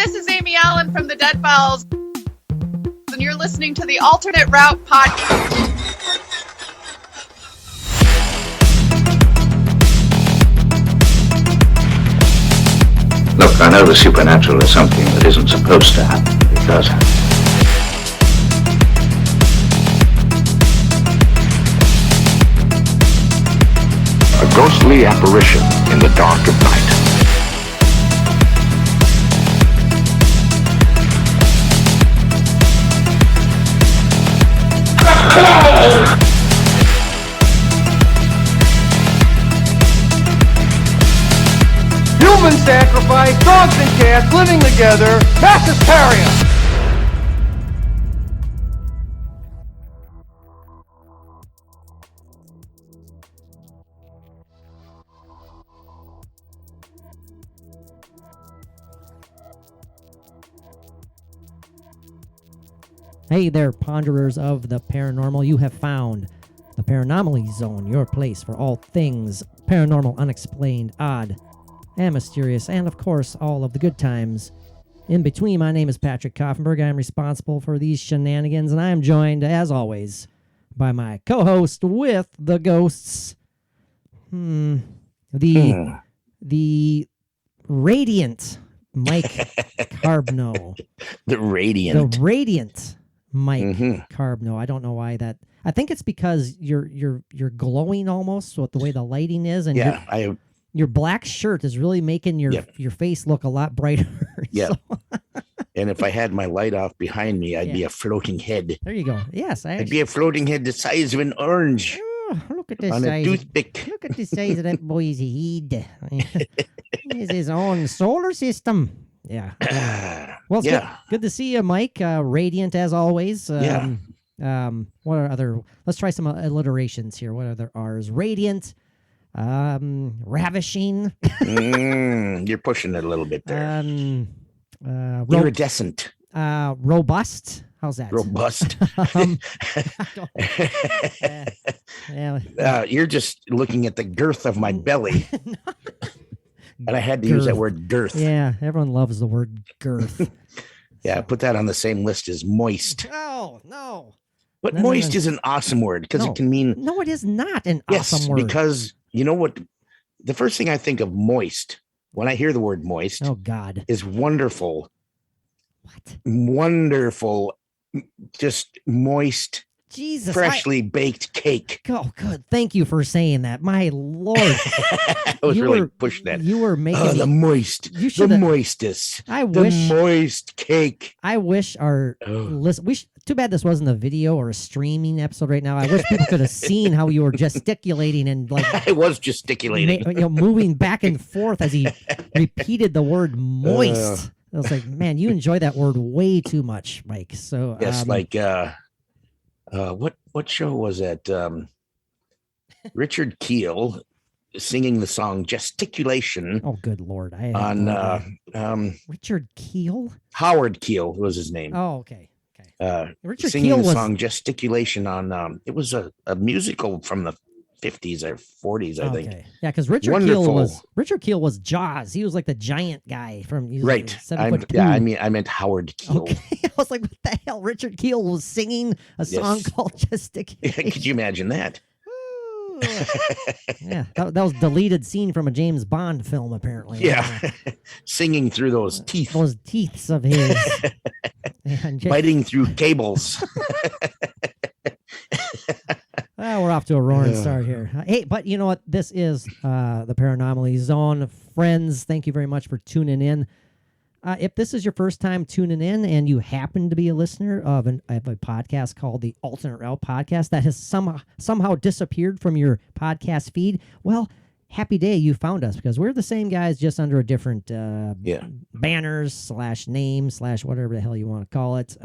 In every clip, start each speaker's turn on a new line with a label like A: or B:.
A: this is Amy Allen from the Dead Files, and you're listening to the Alternate Route Podcast.
B: Look, I know the supernatural is something that isn't supposed to happen, but it does happen.
C: A ghostly apparition in the dark of night.
D: Human sacrifice, dogs and cats living together, mass hysteria.
E: Hey there, ponderers of the paranormal. You have found the Paranormally Zone, your place for all things paranormal, unexplained, odd, and mysterious, and of course, all of the good times in between. My name is Patrick Koffenberg. I am responsible for these shenanigans, and I am joined, as always, by my co-host with the ghosts, the radiant Mike Carbno.
F: The radiant
E: Mike Carbno. I don't know why that. I think it's because you're glowing almost with the way the lighting is, and your black shirt is really making your face look a lot brighter.
F: Yeah. And if I had my light off behind me, I'd be a floating head.
E: There you go. Yes,
F: I'd be a floating head the size of an orange.
E: Oh, look at this
F: on
E: size.
F: A toothpick.
E: Look at the size of that boy's head. He's his own solar system. Yeah. Well, it's good to see you, Mike. Radiant as always. What are other? Let's try some alliterations here. What are there R's? Radiant. Ravishing.
F: You're pushing it a little bit there. Iridescent.
E: Robust. How's that?
F: Robust. You're just looking at the girth of my belly. And I had to use that word girth.
E: Yeah, everyone loves the word girth.
F: Put that on the same list as moist.
E: No.
F: But moist is an awesome word because it can mean...
E: No, it is not an awesome word.
F: Yes, because you know what? The first thing I think of moist, when I hear the word moist...
E: Oh, God.
F: ...is wonderful.
E: What?
F: Wonderful, just moist...
E: Jesus,
F: freshly baked cake.
E: Oh, good. Thank you for saying that. My Lord.
F: I was really pushing that.
E: You were making
F: the moist. The moistest. The moist cake.
E: I wish our list. Too bad this wasn't a video or a streaming episode right now. I wish people could have seen how you were gesticulating and like.
F: I was gesticulating.
E: Moving back and forth as he repeated the word moist. I was like, man, you enjoy that word way too much, Mike. So
F: yes, what show was that? Richard Keel singing the song "Gesticulation."
E: Oh, good Lord!
F: Richard
E: Keel.
F: Howard Keel was his name.
E: Oh, okay.
F: Richard singing Keel the song "Gesticulation" on. It was a musical from the 50s or 40s, I think.
E: Yeah, because Richard Keel was Jaws. He was like the giant guy from
F: right.
E: Like 7 foot 2.
F: I meant Howard Keel.
E: Okay. I was like, what the hell? Richard Keel was singing a song called Gesticulation.
F: Could you imagine that?
E: Yeah, that was deleted scene from a James Bond film, apparently.
F: Yeah, singing through those teeth.
E: Those teeths of his.
F: Biting through cables.
E: We're off to a roaring start here. Hey, but you know what? This is the Paranormally Zone. Friends, thank you very much for tuning in. If this is your first time tuning in and you happen to be a listener of a podcast called the Alternate Route Podcast that has somehow disappeared from your podcast feed, well, happy day you found us because we're the same guys just under a different banners / name / whatever the hell you want to call it.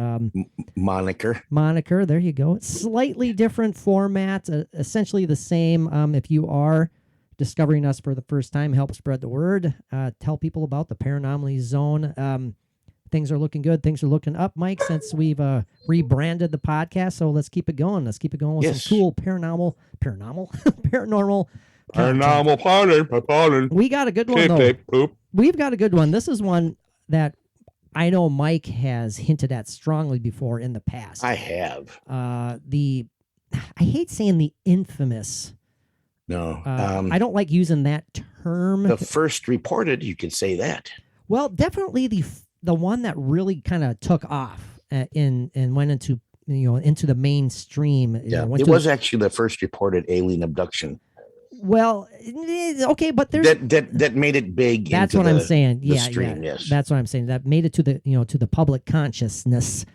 E: Moniker, there you go. Slightly different format, essentially the same. If you are discovering us for the first time, help spread the word. Tell people about the Paranormally Zone. Things are looking good. Things are looking up, Mike, since we've rebranded the podcast. So let's keep it going. Let's keep it going with some cool paranormal.
F: Pardon.
E: We got a good one, though. We've got a good one. This is one that I know Mike has hinted at strongly before in the past.
F: I have.
E: I hate saying the infamous.
F: No.
E: I don't like using that term.
F: The first reported, you could say that.
E: Well, definitely the one that really kind of took off and went into into the mainstream.
F: Yeah, it was actually the first reported alien abduction.
E: Well, okay, but there's
F: that made it big.
E: That's what I'm saying.
F: The stream, yes,
E: that's what I'm saying. That made it to the to the public consciousness.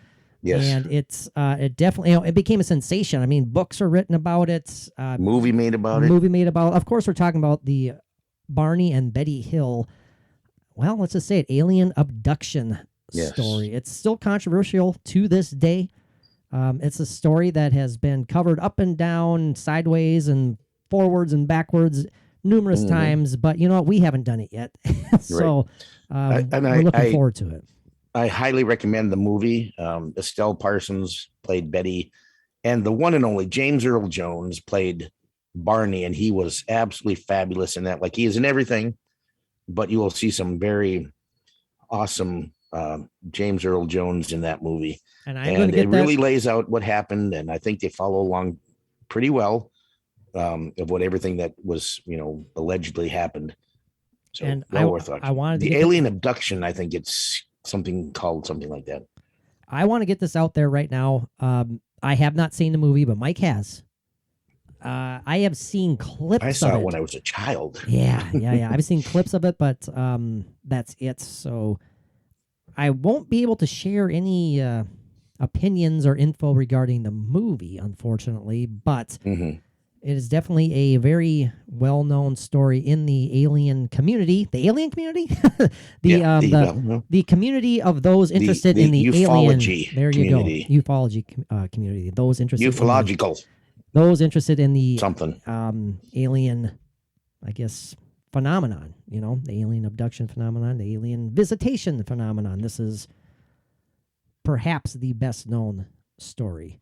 F: Yes,
E: and it definitely it became a sensation. I mean, books are written about it.
F: Movie made about it. Of
E: course, we're talking about the Barney and Betty Hill. Well, let's just say it, alien abduction story. It's still controversial to this day. It's a story that has been covered up and down, sideways and forwards and backwards numerous times, but you know what? We haven't done it yet. So we're looking forward to it.
F: I highly recommend the movie. Estelle Parsons played Betty, and the one and only James Earl Jones played Barney, and he was absolutely fabulous in that. Like, he is in everything, but you will see some very awesome James Earl Jones in that movie.
E: And
F: it really lays out what happened, and I think they follow along pretty well of what everything that was, allegedly happened. So,
E: and
F: well worth watching.
E: I wanted
F: the alien abduction. I think it's something like that.
E: I want to get this out there right now. I have not seen the movie, but Mike has. I have seen clips.
F: I saw it when I was a child.
E: Yeah. I've seen clips of it, but that's it. So I won't be able to share any opinions or info regarding the movie, unfortunately. But it is definitely a very well-known story in the alien community. The alien community, the community of those interested in the
F: ufology
E: alien. There you
F: community.
E: Go, ufology community. Those interested.
F: Ufological.
E: Those interested in the
F: something
E: alien, I guess, phenomenon. The alien abduction phenomenon, the alien visitation phenomenon. This is perhaps the best known story.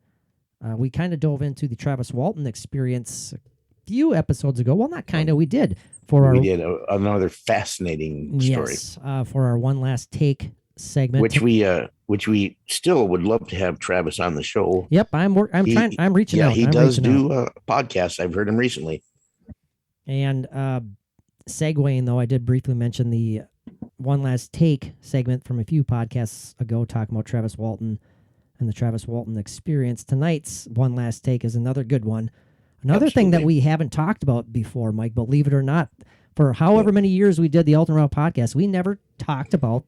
E: We kind of dove into the Travis Walton experience a few episodes ago. Well, not kind of. We did
F: another fascinating story.
E: Yes, for our one last take segment,
F: which we still would love to have Travis on the show.
E: Yep, I'm reaching out.
F: He does do a podcast. I've heard him recently.
E: And segueing though, I did briefly mention the one last take segment from a few podcasts ago, talking about Travis Walton and the Travis Walton experience. Tonight's one last take is another good one. Another thing that we haven't talked about before, Mike, believe it or not, for however many years we did the Alternate Route podcast, we never talked about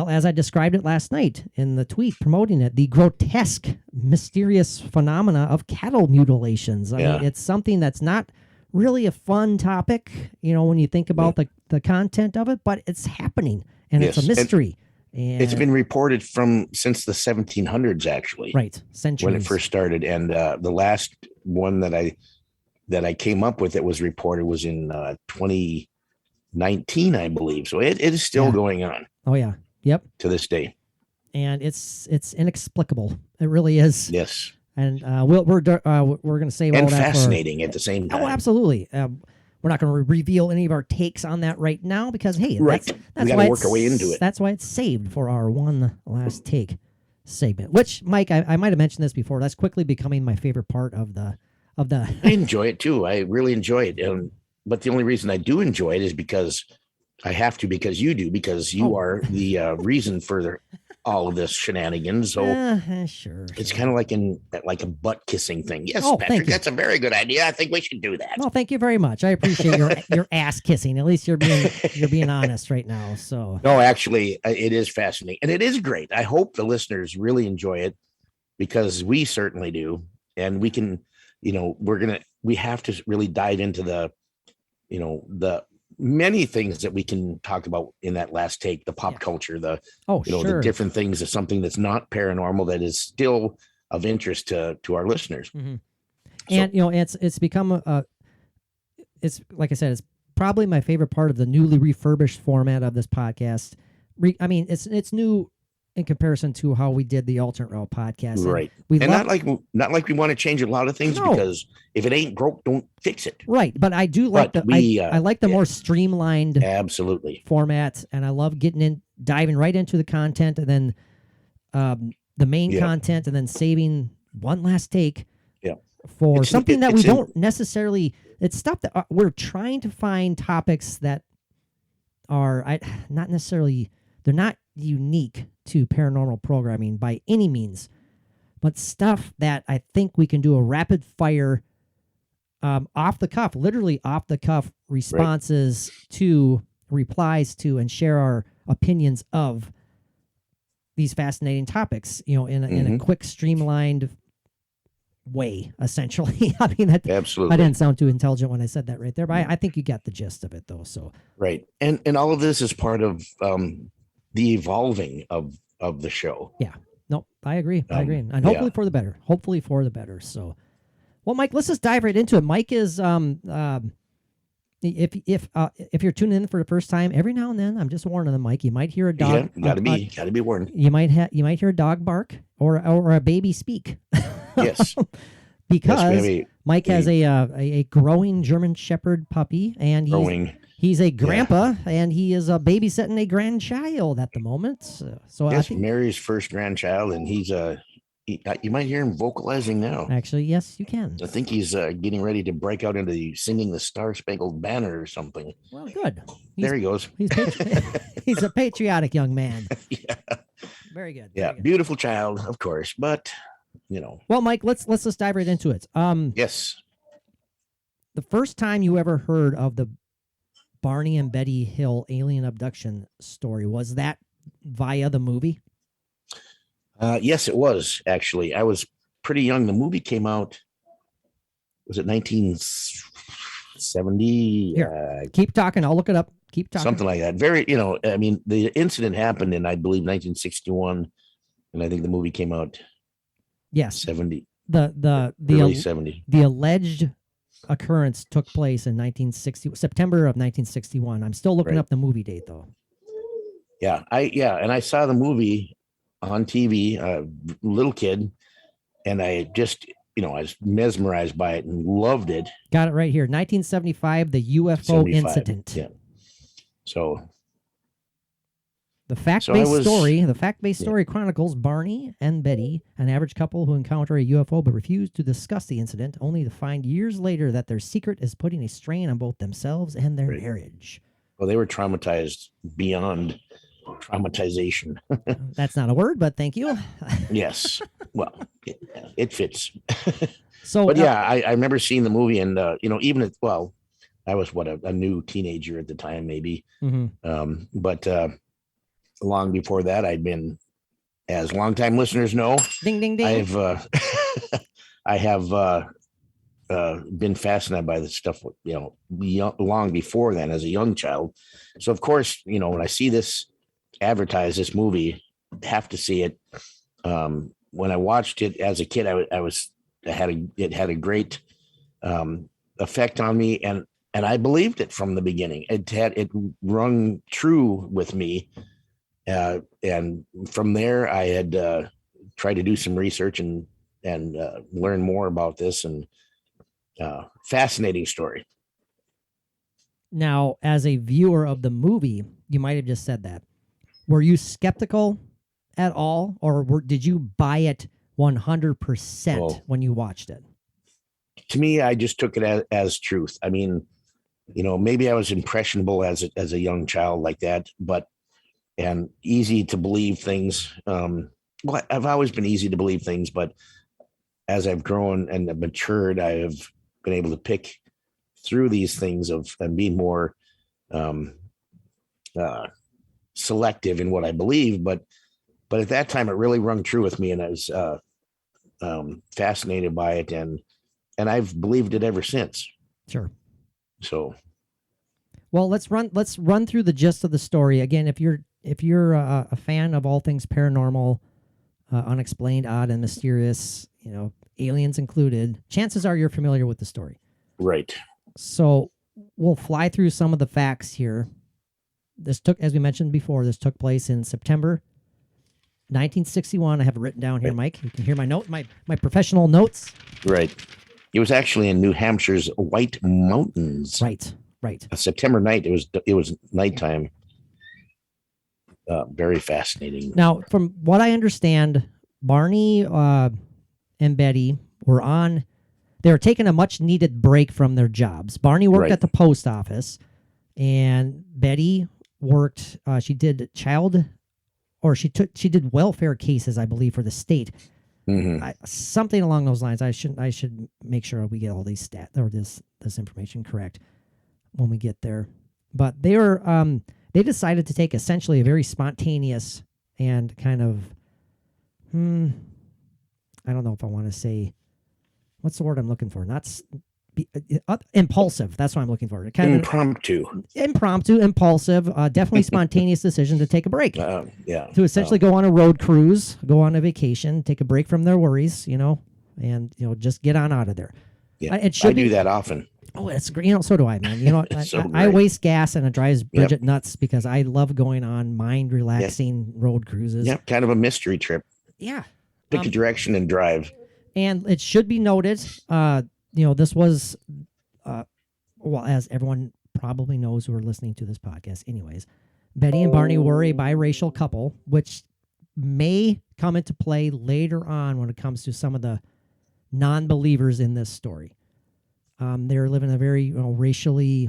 E: as I described it last night in the tweet promoting it, the grotesque, mysterious phenomena of cattle mutilations. I mean, it's something that's not really a fun topic, when you think about the content of it, but it's happening, and it's a mystery. And
F: it's been reported since the 1700s, actually.
E: Right, centuries.
F: When it first started, and the last one that I came up with that was reported was in 2019, I believe. So it is still going on.
E: Oh yeah, yep.
F: To this day, and
E: it's inexplicable. It really is.
F: Yes.
E: And we're going to save all that
F: fascinating at the same time.
E: Oh, absolutely. We're not going to reveal any of our takes on that right now because, hey, that's
F: we got to work our way into it.
E: That's why it's saved for our one last take segment. Which, Mike, I might have mentioned this before. That's quickly becoming my favorite part of the.
F: I enjoy it too. I really enjoy it, but the only reason I do enjoy it is because I have to. Because you do. Because you are the reason for all of this shenanigans. So
E: sure.
F: It's kind of like a butt kissing thing. Yes, Patrick, that's a very good idea. I think we should do that.
E: Well, thank you very much. I appreciate your ass kissing. At least you're being honest right now. So
F: no, actually, it is fascinating and it is great. I hope the listeners really enjoy it because we certainly do, and we can. We have to really dive into the many things that we can talk about in that last take, the pop culture, the different things of something that's not paranormal that is still of interest to our listeners.
E: Mm-hmm. And it's become it's like I said, it's probably my favorite part of the newly refurbished format of this podcast. It's new in comparison to how we did the Alternate Route podcast.
F: Right. Not like we want to change a lot of things because if it ain't broke, don't fix it.
E: Right. But I do like I like the more streamlined
F: absolutely
E: format, and I love getting diving right into the content and then the main
F: Yeah.
E: content and then saving one last take
F: Yeah.
E: for
F: It's-
E: something that we
F: it's in-
E: don't necessarily, it's stuff that we're trying to find topics that are not necessarily, they're not unique to paranormal programming by any means, but stuff that I think we can do a rapid fire off the cuff, literally off the cuff responses to, replies to, and share our opinions of these fascinating topics, you know, in a quick, streamlined way, essentially. I mean,
F: Absolutely.
E: I didn't sound too intelligent when I said that right there, but I think you got the gist of it, though. So
F: Right. And all of this is part of the evolving of the show.
E: yeah, no, I agree. I agree, and
F: yeah.
E: hopefully for the better. Hopefully for the better. So, well, Mike, let's just dive right into it. Mike is if you're tuning in for the first time, every now and then, I'm just warning them, Mike, you might hear a dog.
F: Yeah, gotta be warned.
E: You might hear a dog bark or a baby speak.
F: Yes.
E: Because
F: Yes,
E: Mike has a growing German Shepherd puppy, and he's a grandpa, and he is babysitting a grandchild at the moment. So I
F: yes,
E: think,
F: Mary's first grandchild, and he's you might hear him vocalizing now.
E: actually, yes, you can.
F: I think he's getting ready to break out into singing the Star Spangled Banner or something.
E: Well, good.
F: There he goes.
E: He's a patriotic young man.
F: Yeah.
E: Very good.
F: Yeah,
E: very good.
F: beautiful child, of course, but
E: Well, Mike, let's just dive right into it.
F: Yes.
E: The first time you ever heard of the Barney and Betty Hill alien abduction story, was that via the movie?
F: Yes, it was actually. I was pretty young. The movie came out. Was it 1970?
E: Here, keep talking. I'll look it up. Keep talking.
F: Something like that. I mean, the incident happened in, I believe, 1961, and I think the movie came out
E: Yes.
F: 70.
E: The
F: Early 70.
E: The alleged occurrence took place in September of 1961. I'm still looking
F: Right.
E: up the movie date though.
F: Yeah, and I saw the movie on TV, little kid, and I just, I was mesmerized by it and loved it.
E: Got it right here. 1975, the UFO
F: 75.
E: incident.
F: Yeah. So
E: The fact-based story chronicles Barney and Betty, an average couple who encounter a UFO but refuse to discuss the incident, only to find years later that their secret is putting a strain on both themselves and their marriage.
F: well, they were traumatized beyond traumatization.
E: That's not a word, but thank you.
F: Yes. Well, it fits.
E: So,
F: But yeah, I remember seeing the movie, and even I was a new teenager at the time, maybe.
E: mhm.
F: But long before that, I'd been, as longtime listeners know,
E: Ding, ding, ding.
F: I have been fascinated by this stuff, long before then as a young child. So of course, when I see this advertised, this movie, have to see it. When I watched it as a kid, it had a great effect on me, and I believed it from the beginning. It rung true with me, and from there I had tried to do some research and learn more about this, and fascinating story.
E: Now, as a viewer of the movie, you might have just said that. Were you skeptical at all, or did you buy it 100% when you watched it?
F: To me, I just took it as truth. I mean, maybe I was impressionable as a young child like that, and easy to believe things. Well, I've always been easy to believe things, but as I've grown and matured, I have been able to pick through these things and be more selective in what I believe. But at that time, it really rung true with me, and I was fascinated by it, and I've believed it ever since.
E: Sure.
F: So,
E: well, let's run through the gist of the story again. If you're a fan of all things paranormal, unexplained, odd, and mysterious, aliens included, chances are you're familiar with the story.
F: Right.
E: So we'll fly through some of the facts here. As we mentioned before, this took place in September 1961. I have it written down here, Mike. You can hear my note, my professional notes.
F: Right. It was actually in New Hampshire's White Mountains.
E: Right.
F: A September night. It was nighttime. very fascinating.
E: Now, from what I understand, Barney and Betty they were taking a much needed break from their jobs. Barney worked
F: Right.
E: at the post office, and Betty worked, she did welfare cases, I believe, for the state. Something along those lines. I should make sure we get all these this information correct when we get there. But they decided to take essentially a very spontaneous and kind of I don't know if I want to say, what's the word I'm looking for? Impulsive. That's what I'm looking for. Kind
F: Impromptu.
E: Impulsive, definitely spontaneous decision to take a break.
F: Yeah.
E: To essentially go on a road cruise, go on a vacation, take a break from their worries, and just get on out of there.
F: Yeah.
E: It should
F: do that often.
E: Oh, it's great. So do I, man.
F: So
E: I
F: great.
E: waste gas, and it drives Bridget nuts because I love going on mind relaxing road cruises.
F: Yeah, kind of a mystery trip.
E: Yeah.
F: Pick a direction and drive.
E: And it should be noted, this was, as everyone probably knows who are listening to this podcast anyways, Betty and Barney were a biracial couple, which may come into play later on when it comes to some of the non-believers in this story. They're living a very racially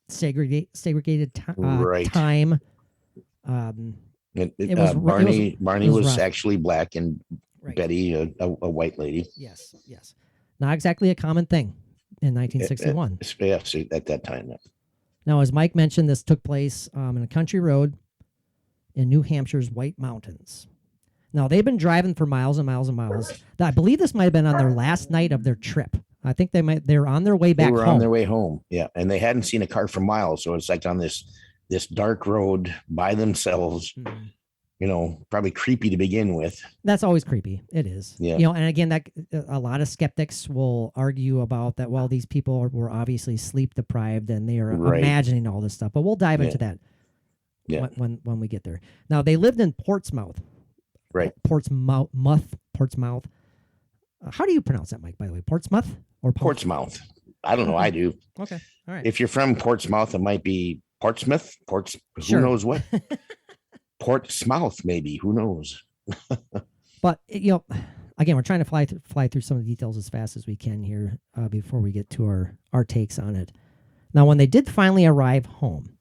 E: segregated time.
F: Barney was actually black and Betty a white lady.
E: Yes. Not exactly a common thing in 1961.
F: Yes, at that time.
E: Now, as Mike mentioned, this took place in a country road in New Hampshire's White Mountains. Now, they've been driving for miles and miles and miles. I believe this might have been on their last night of their trip. I think they're on their way back home.
F: They were on their way home, yeah. And they hadn't seen a car for miles. So it's like on this dark road by themselves, probably creepy to begin with.
E: That's always creepy. It is.
F: Yeah.
E: And again, that a lot of skeptics will argue about that. Well, these people were obviously sleep deprived and they are imagining all this stuff. But we'll dive into that when we get there. Now, they lived in Portsmouth.
F: Right.
E: Portsmouth. How do you pronounce that, Mike, by the way? Portsmouth or
F: Portsmouth? I don't know. I do.
E: Okay. All right.
F: If you're from Portsmouth, it might be Portsmouth.
E: Sure.
F: Who knows what? Portsmouth, maybe. Who knows?
E: But, again, we're trying to fly through some of the details as fast as we can here before we get to our takes on it. Now, when they did finally arrive home,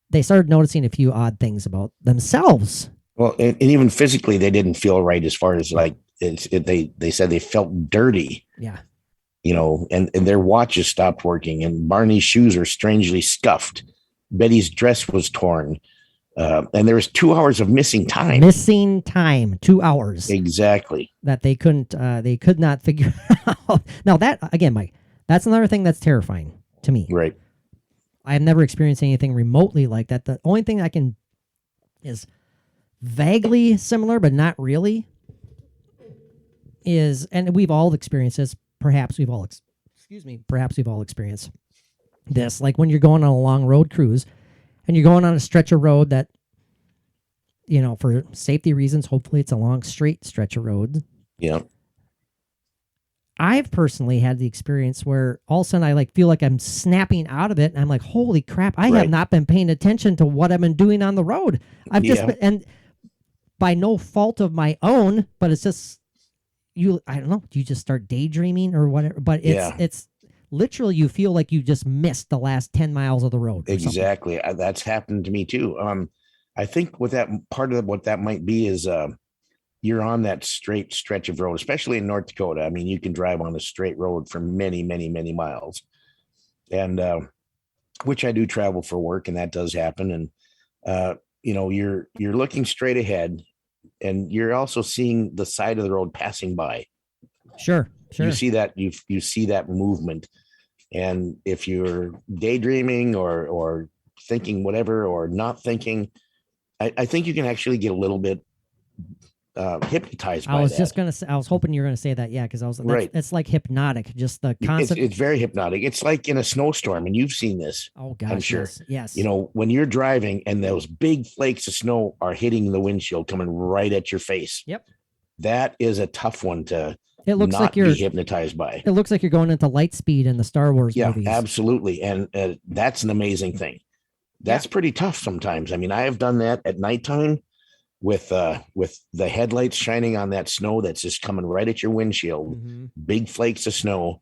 E: they started noticing a few odd things about themselves.
F: Well, and even physically, they didn't feel right as far as they said they felt dirty.
E: Yeah.
F: And their watches stopped working, and Barney's shoes were strangely scuffed. Betty's dress was torn. And there was 2 hours of missing time.
E: 2 hours.
F: Exactly.
E: That they could not figure out. Now that, again, Mike, that's another thing that's terrifying to me.
F: Right.
E: I have never experienced anything remotely like that. The only thing I can is vaguely similar, but not really, and we've all experienced this. Perhaps we've all experienced this. Like when you're going on a long road cruise and you're going on a stretch of road that, for safety reasons, hopefully it's a long straight stretch of road.
F: Yeah.
E: I've personally had the experience where all of a sudden I feel like I'm snapping out of it. And I'm like, holy crap, I have not been paying attention to what I've been doing on the road. I've just been, and by no fault of my own, but it's just, I don't know, do you just start daydreaming or whatever? But it's literally, you feel like you just missed the last 10 miles of the road.
F: Exactly. That's happened to me too. I think with that, part of what that might be is you're on that straight stretch of road, especially in North Dakota. I mean, you can drive on a straight road for many, many, many miles, and which I do travel for work, and that does happen. And you're looking straight ahead, and you're also seeing the side of the road passing by.
E: Sure.
F: You see that you see that movement, and if you're daydreaming or thinking whatever or not thinking, I think you can actually get a little bit hypnotized by that.
E: I was hoping you were gonna say that, because I was
F: right.
E: It's like hypnotic, just the concept.
F: It's very hypnotic. It's like in a snowstorm, and you've seen this.
E: Oh gosh,
F: I'm sure.
E: Yes.
F: When you're driving and those big flakes of snow are hitting the windshield, coming right at your face.
E: Yep.
F: That is a tough one to.
E: It looks
F: not
E: like you're
F: be hypnotized by.
E: It looks like you're going into light speed in the Star Wars movies.
F: Yeah, absolutely, and that's an amazing thing. that's pretty tough sometimes. I mean, I have done that at nighttime with the headlights shining on that snow that's just coming right at your windshield, big flakes of snow,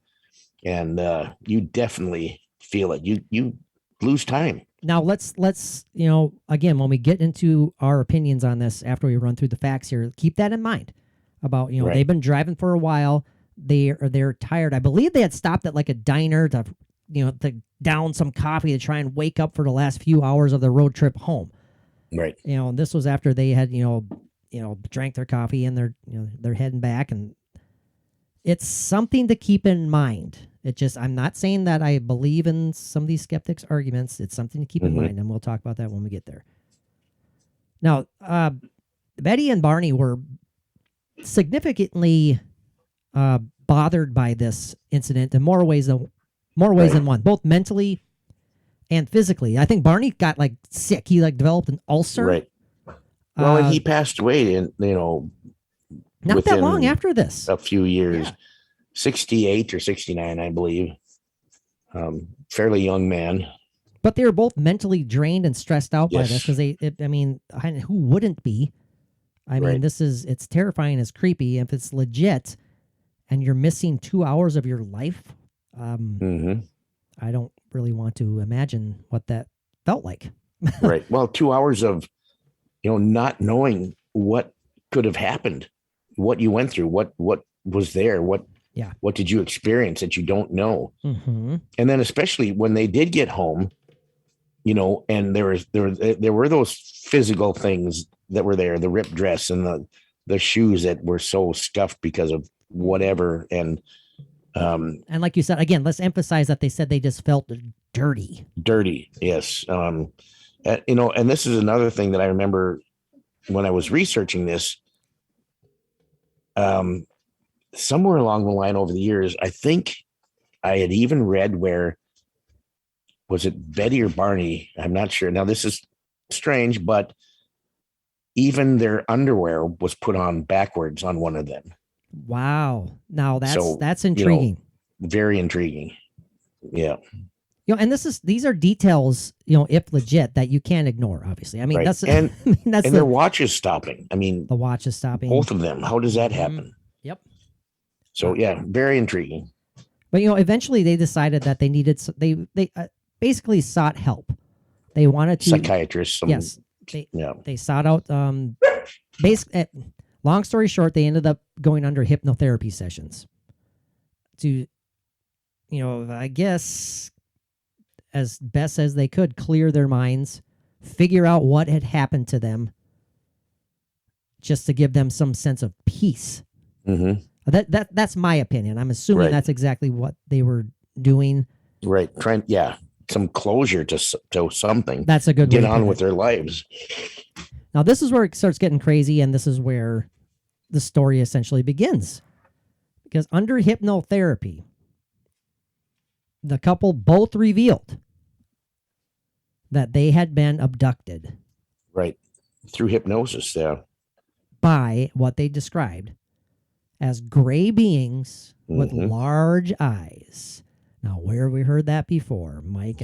F: and you definitely feel it. You lose time.
E: Now let's again, when we get into our opinions on this after we run through the facts here, keep that in mind about
F: Right.
E: they've been driving for a while. They're tired. I believe they had stopped at like a diner to to down some coffee to try and wake up for the last few hours of their road trip home.
F: Right.
E: And this was after they had drank their coffee and they're heading back, and it's something to keep in mind. I'm not saying that I believe in some of these skeptics' arguments. It's something to keep in mind, and we'll talk about that when we get there. Now, Betty and Barney were significantly bothered by this incident in more ways than one, both mentally and physically. I think Barney got sick. He developed an ulcer.
F: Right. Well, and he passed away
E: not that long after this.
F: A few years. 68 or 69, I believe. Fairly young man.
E: But they were both mentally drained and stressed out by this because who wouldn't be? I mean, it's terrifying, it's creepy. If it's legit and you're missing 2 hours of your life, I don't really want to imagine what that felt like.
F: Right. Well, 2 hours of, not knowing what could have happened, what you went through, what was there, what did you experience that you don't know? And then especially when they did get home, and there were those physical things that were there, the ripped dress and the shoes that were so scuffed because of whatever. And
E: like you said, again, let's emphasize that they said they just felt dirty. Dirty.
F: Yes. And this is another thing that I remember when I was researching this, somewhere along the line over the years, I think I had even read where, was it Betty or Barney? I'm not sure. Now, this is strange, but even their underwear was put on backwards on one of them.
E: Wow. Now that's intriguing.
F: Very intriguing. Yeah.
E: And these are details, if legit, that you can't ignore, obviously. I mean,
F: right.
E: that's
F: their watch is stopping. I mean,
E: the watch is stopping.
F: Both of them. How does that happen?
E: Yep.
F: So yeah, very intriguing.
E: But eventually they decided that they needed. They basically sought help. They wanted to
F: psychiatrists.
E: Yes. They sought out. Long story short, they ended up going under hypnotherapy sessions to, I guess, as best as they could, clear their minds, figure out what had happened to them, just to give them some sense of peace. That's my opinion. I'm assuming that's exactly what they were doing.
F: Right. Some closure to something.
E: That's a good way
F: to
E: get
F: on with their lives.
E: Now, this is where it starts getting crazy, and this is where the story essentially begins. Because under hypnotherapy, the couple both revealed that they had been abducted.
F: Right. Through hypnosis, yeah.
E: By what they described as gray beings with large eyes. Now, where have we heard that before, Mike?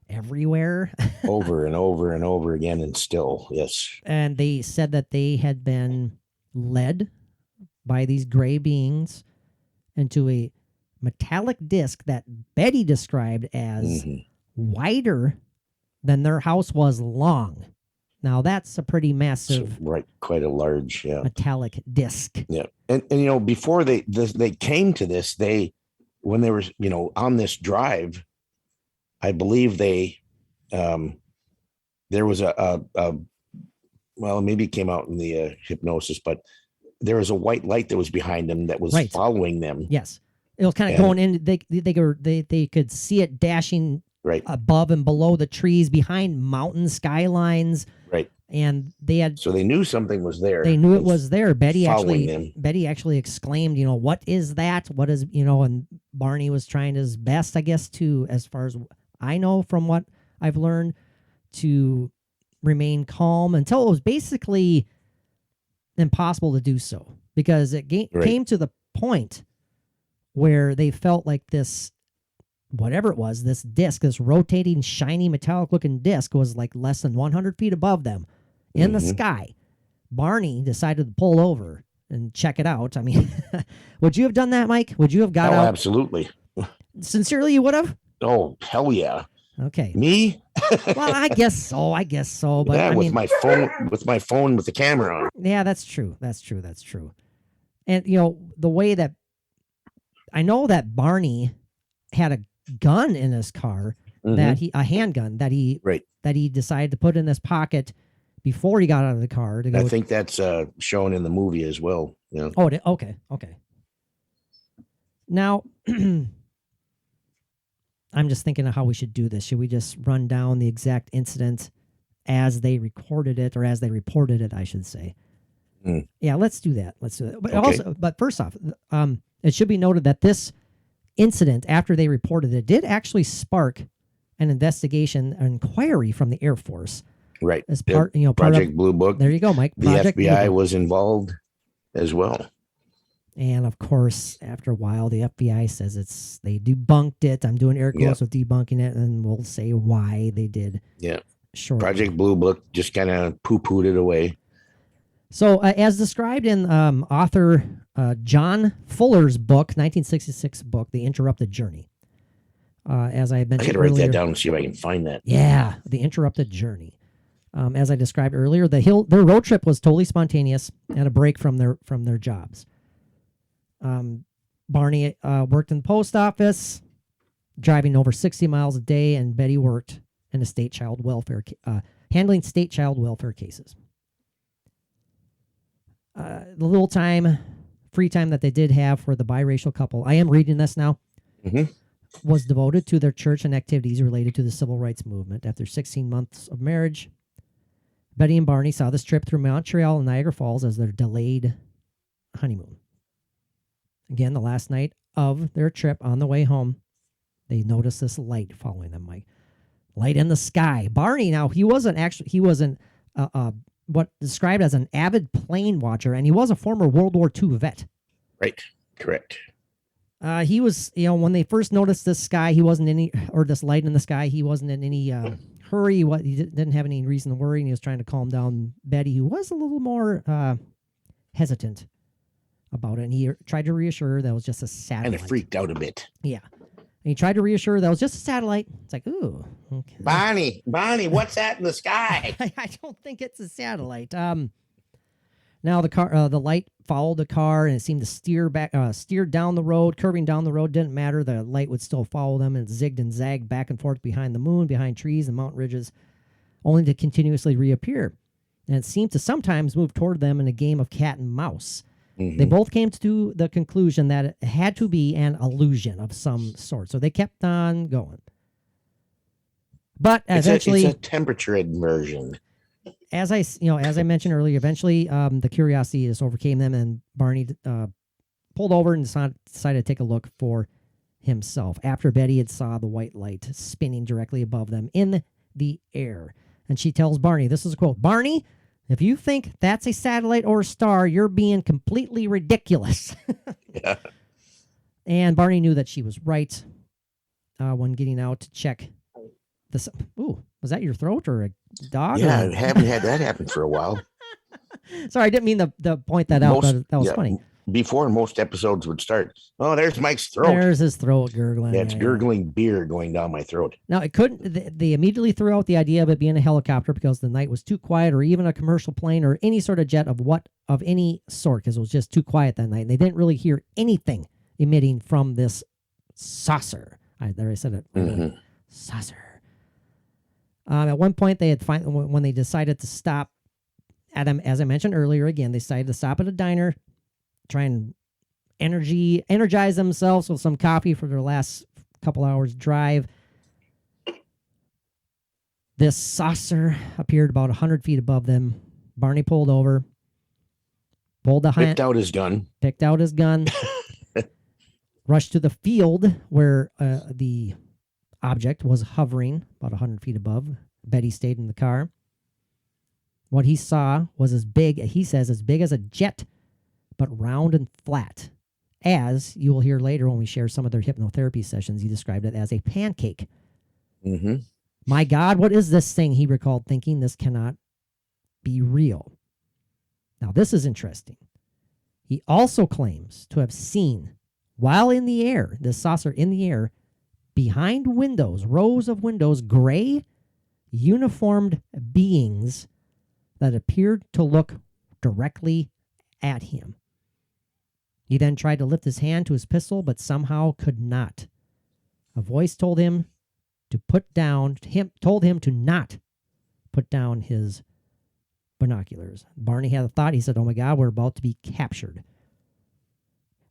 E: Everywhere.
F: Over and over and over again, and still, yes.
E: And they said that they had been led by these gray beings into a metallic disc that Betty described as wider than their house was long. Now, that's a pretty massive,
F: quite a large,
E: metallic disc.
F: Yeah, and before they came to this, when they were on this drive, I believe there was well, maybe it came out in the hypnosis, but there was a white light that was behind them that was following them.
E: Yes, it was kind of going in. They could see it dashing above and below the trees, behind mountain skylines.
F: Right.
E: And so
F: they knew something was there.
E: They knew it was there. Betty actually exclaimed, what is that? What is, and Barney was trying his best, I guess, as far as I know from what I've learned, to remain calm until it was basically impossible to do so, because it came to the point where they felt like this whatever it was, this disc, this rotating, shiny, metallic-looking disc was like less than 100 feet above them in the sky. Barney decided to pull over and check it out. I mean, would you have done that, Mike? Would you have got out?
F: Absolutely.
E: Sincerely, you would have?
F: Oh, hell yeah.
E: Okay.
F: Me?
E: Well, I guess so. But
F: yeah,
E: I
F: with
E: mean,
F: my phone with the camera on.
E: yeah, that's true. That's true. And, the way that I know that Barney had a gun in his car, a handgun that he decided to put in his pocket before he got out of the car to go.
F: I think that's shown in the movie as well. Yeah.
E: Oh, okay. Now, I'm just thinking of how we should do this. Should we just run down the exact incident as they recorded it, or as they reported it, I should say? Yeah, let's do that. But first off, it should be noted that this incident, after they reported it, did actually spark an investigation, an inquiry from the Air Force.
F: Right.
E: As part,
F: Project Blue Book.
E: There you go, Mike.
F: The FBI was involved as well.
E: And of course, after a while, the FBI says they debunked it. I'm doing air quotes with debunking it, and we'll say why they did.
F: Yeah.
E: Sure.
F: Project Blue Book just kind of poo-pooed it away.
E: So, as described in author John Fuller's book, 1966 book, The Interrupted Journey. As I mentioned
F: I got to write that down and see if I can find that.
E: Yeah, The Interrupted Journey. As I described earlier, their road trip was totally spontaneous and a break from their jobs. Barney worked in the post office, driving over 60 miles a day, and Betty worked in a state child welfare, handling state child welfare cases. The little free time that they did have for the biracial couple, I am reading this now, was devoted to their church and activities related to the civil rights movement. After 16 months of marriage, Betty and Barney saw this trip through Montreal and Niagara Falls as their delayed honeymoon. Again, the last night of their trip, on the way home, they noticed this light following them, Mike. Light in the sky. Barney, now, he wasn't what described as an avid plane watcher, and he was a former World War II vet.
F: Right. Correct.
E: He was, when they first noticed this sky, this light in the sky, he wasn't in any hurry. He didn't have any reason to worry, and he was trying to calm down Betty, who was a little more hesitant about it. And he tried to reassure her that it was just a satellite.
F: Kind of freaked out a bit.
E: Yeah. And he tried to reassure her that it was just a satellite. It's like, ooh. Okay.
F: Barney, what's that in the sky?
E: I don't think it's a satellite. Now the light followed the car, and it seemed to steer down the road, curving down the road. Didn't matter. The light would still follow them, and it zigged and zagged back and forth behind the moon, behind trees and mountain ridges, only to continuously reappear. And it seemed to sometimes move toward them in a game of cat and mouse. They both came to the conclusion that it had to be an illusion of some sort. So they kept on going. But eventually,
F: it's a temperature inversion.
E: As I mentioned earlier, eventually the curiosity just overcame them, and Barney pulled over and decided to take a look for himself after Betty had saw the white light spinning directly above them in the air. And she tells Barney, this is a quote, "Barney, if you think that's a satellite or a star, you're being completely ridiculous."
F: Yeah.
E: And Barney knew that she was right when getting out to check this. Ooh, was that your throat or a dog?
F: Yeah, I haven't had that happen for a while.
E: Sorry, I didn't mean to point that out, but that was funny.
F: Before most episodes would start, oh, there's Mike's throat.
E: There's his throat gurgling.
F: Yeah, it's gurgling beer going down my throat.
E: Now, it couldn't. They immediately threw out the idea of it being a helicopter because the night was too quiet, or even a commercial plane, or any sort of jet of any sort, because it was just too quiet that night. And they didn't really hear anything emitting from this saucer. I said it. Saucer. At one point, when they decided to stop, as I mentioned earlier, again, they decided to stop at a diner, try and energize themselves with some coffee for their last couple hours drive. This saucer appeared about 100 feet above them. Barney pulled over, picked
F: out his gun,
E: rushed to the field where the object was hovering about 100 feet above. Betty stayed in the car. What he saw was as big as a jet, but round and flat, as you will hear later when we share some of their hypnotherapy sessions, he described it as a pancake.
F: Mm-hmm.
E: My God, what is this thing? He recalled thinking this cannot be real. Now, this is interesting. He also claims to have seen, while in the air, this saucer in the air, behind windows, rows of windows, gray, uniformed beings that appeared to look directly at him. He then tried to lift his hand to his pistol, but somehow could not. A voice told him to told him to not put down his binoculars. Barney had a thought. He said, "Oh my God, we're about to be captured."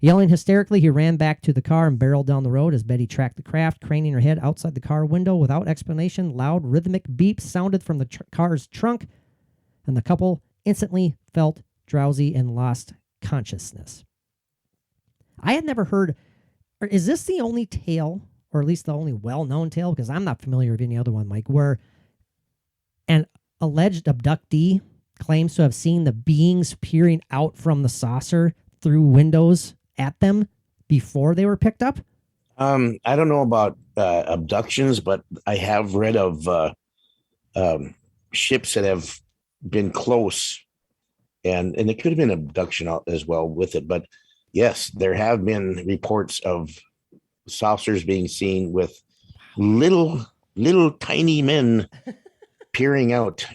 E: Yelling hysterically, he ran back to the car and barreled down the road as Betty tracked the craft, craning her head outside the car window. Without explanation, loud rhythmic beeps sounded from the car's trunk, and the couple instantly felt drowsy and lost consciousness. I had never heard, or is this the only tale, or at least the only well-known tale, because I'm not familiar with any other one, Mike, where an alleged abductee claims to have seen the beings peering out from the saucer through windows at them before they were picked up?
F: I don't know about abductions, but I have read of ships that have been close, and it could have been abduction as well with it. But yes, there have been reports of saucers being seen with little tiny men peering out.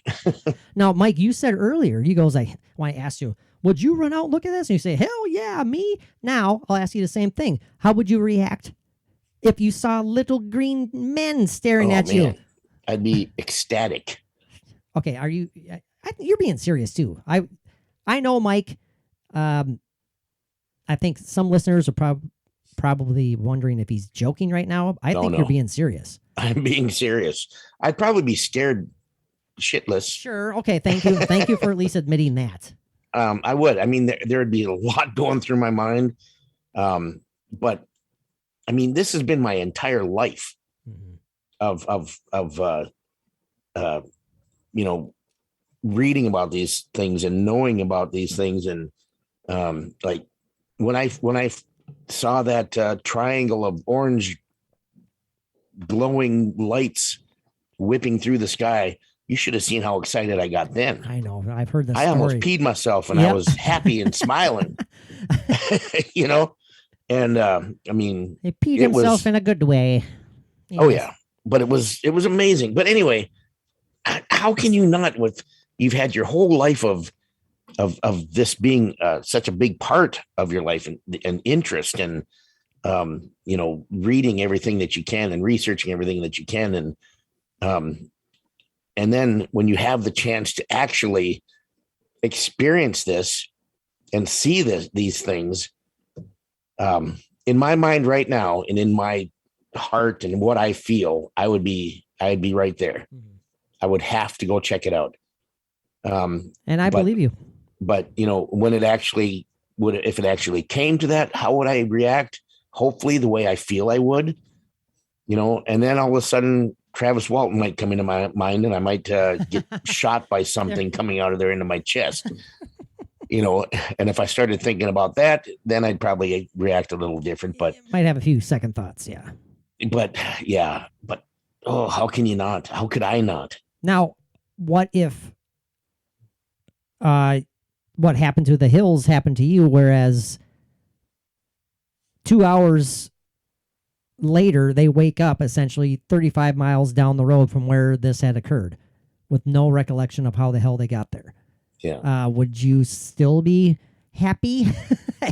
E: Now, Mike, you said earlier, when I asked you, would you run out and look at this? And you say, hell yeah, me. Now, I'll ask you the same thing. How would you react if you saw little green men staring at you?
F: I'd be ecstatic.
E: Okay, you're being serious too. I know, Mike. I think some listeners are probably wondering if he's joking right now. I think you're being serious.
F: I'm being serious. I'd probably be scared shitless.
E: Sure. Okay. Thank you. Thank you for at least admitting that.
F: I would. I mean, there would be a lot going through my mind. But I mean, this has been my entire life of reading about these things and knowing about these things. And like when I saw that triangle of orange glowing lights whipping through the sky, you should have seen how excited I got then.
E: I know. I've heard this.
F: I almost peed myself, and I was happy and smiling. And I mean,
E: he peed himself in a good way.
F: Yes. Oh yeah, but it was amazing. But anyway, how can you not, with you've had your whole life of this being such a big part of your life and interest, and reading everything that you can and researching everything that you can, and then when you have the chance to actually experience this and see these things, in my mind right now and in my heart and what I feel, I'd be right there. Mm-hmm. I would have to go check it out.
E: And I believe you.
F: But when if it actually came to that, how would I react? Hopefully the way I feel I would, and then all of a sudden Travis Walton might come into my mind, and I might get shot by something coming out of there into my chest, and if I started thinking about that, then I'd probably react a little different, but
E: might have a few second thoughts. Yeah.
F: But how can you not? How could I not?
E: Now, what if, what happened to the hills happened to you, whereas 2 hours later, they wake up essentially 35 miles down the road from where this had occurred with no recollection of how the hell they got there.
F: Yeah.
E: Would you still be happy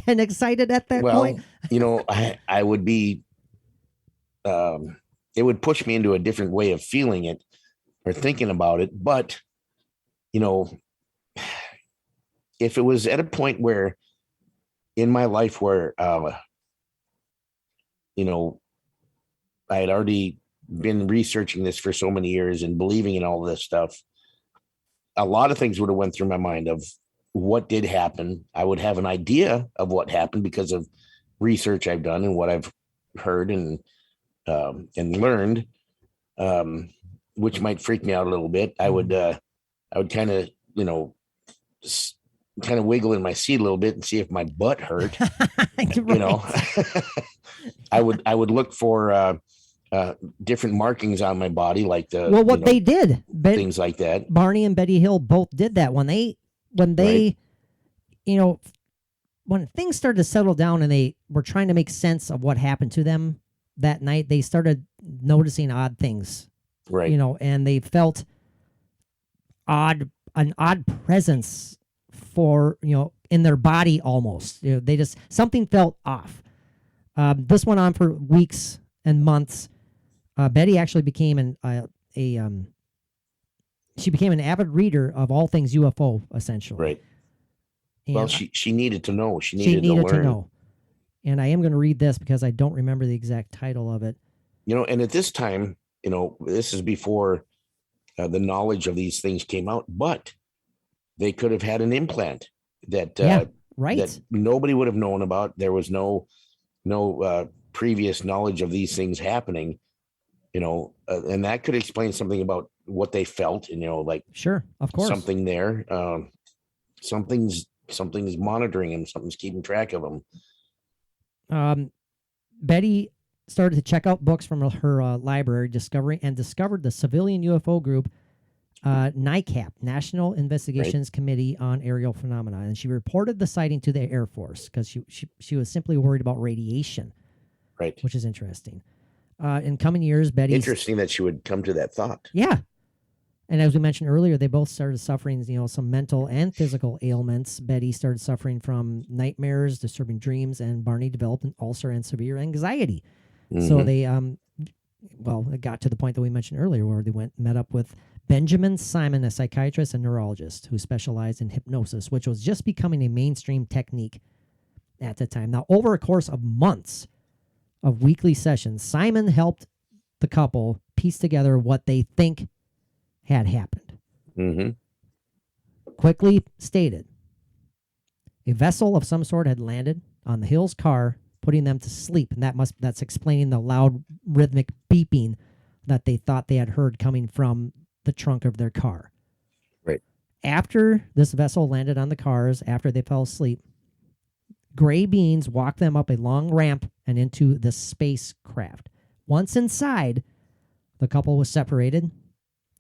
E: and excited at that point?
F: I would be, it would push me into a different way of feeling it or thinking about it. But, if it was at a point where in my life where, I had already been researching this for so many years and believing in all this stuff, a lot of things would have went through my mind of what did happen. I would have an idea of what happened because of research I've done and what I've heard and learned, which might freak me out a little bit. I would kind of, kind of wiggle in my seat a little bit and see if my butt hurt. You know, I would look for different markings on my body, like
E: they did,
F: things like that.
E: Barney and Betty Hill both did that when they,
F: Right.
E: you know, when things started to settle down and they were trying to make sense of what happened to them that night. They started noticing odd things,
F: Right.
E: you know, and they felt an odd presence for, you know, in their body almost. You know, they just, something felt off. This went on for weeks and months. Betty actually became she became an avid reader of all things UFO, essentially.
F: Right.
E: And
F: Well, she needed to know. She needed to learn.
E: know. And I am going to read this because I don't remember the exact title of it.
F: You know, and at this time, you know, this is before the knowledge of these things came out, but they could have had an implant that
E: Right.
F: that nobody would have known about. There was no previous knowledge of these things happening, you know, and that could explain something about what they felt, and, you know, like
E: Sure, of course.
F: something there, something's monitoring him, something's keeping track of him.
E: Betty started to check out books from her library, discovered the civilian UFO group, NICAP, National Investigations Committee on Aerial Phenomena, and she reported the sighting to the Air Force because she was simply worried about radiation,
F: Right.
E: which is interesting. In coming years, Betty.
F: Interesting that she would come to that thought.
E: Yeah. And as we mentioned earlier, they both started suffering, you know, some mental and physical ailments. Betty started suffering from nightmares, disturbing dreams, and Barney developed an ulcer and severe anxiety. So they, it got to the point that we mentioned earlier where they met up with Benjamin Simon, a psychiatrist and neurologist who specialized in hypnosis, which was just becoming a mainstream technique at the time. Now, over a course of months of weekly sessions, Simon helped the couple piece together what they think had happened. Quickly stated, a vessel of some sort had landed on the Hill's car, putting them to sleep, and that's explaining the loud rhythmic beeping that they thought they had heard coming from the trunk of their car.
F: Right.
E: After this vessel landed on the cars, after they fell asleep, gray beings walked them up a long ramp and into the spacecraft. Once inside, the couple was separated,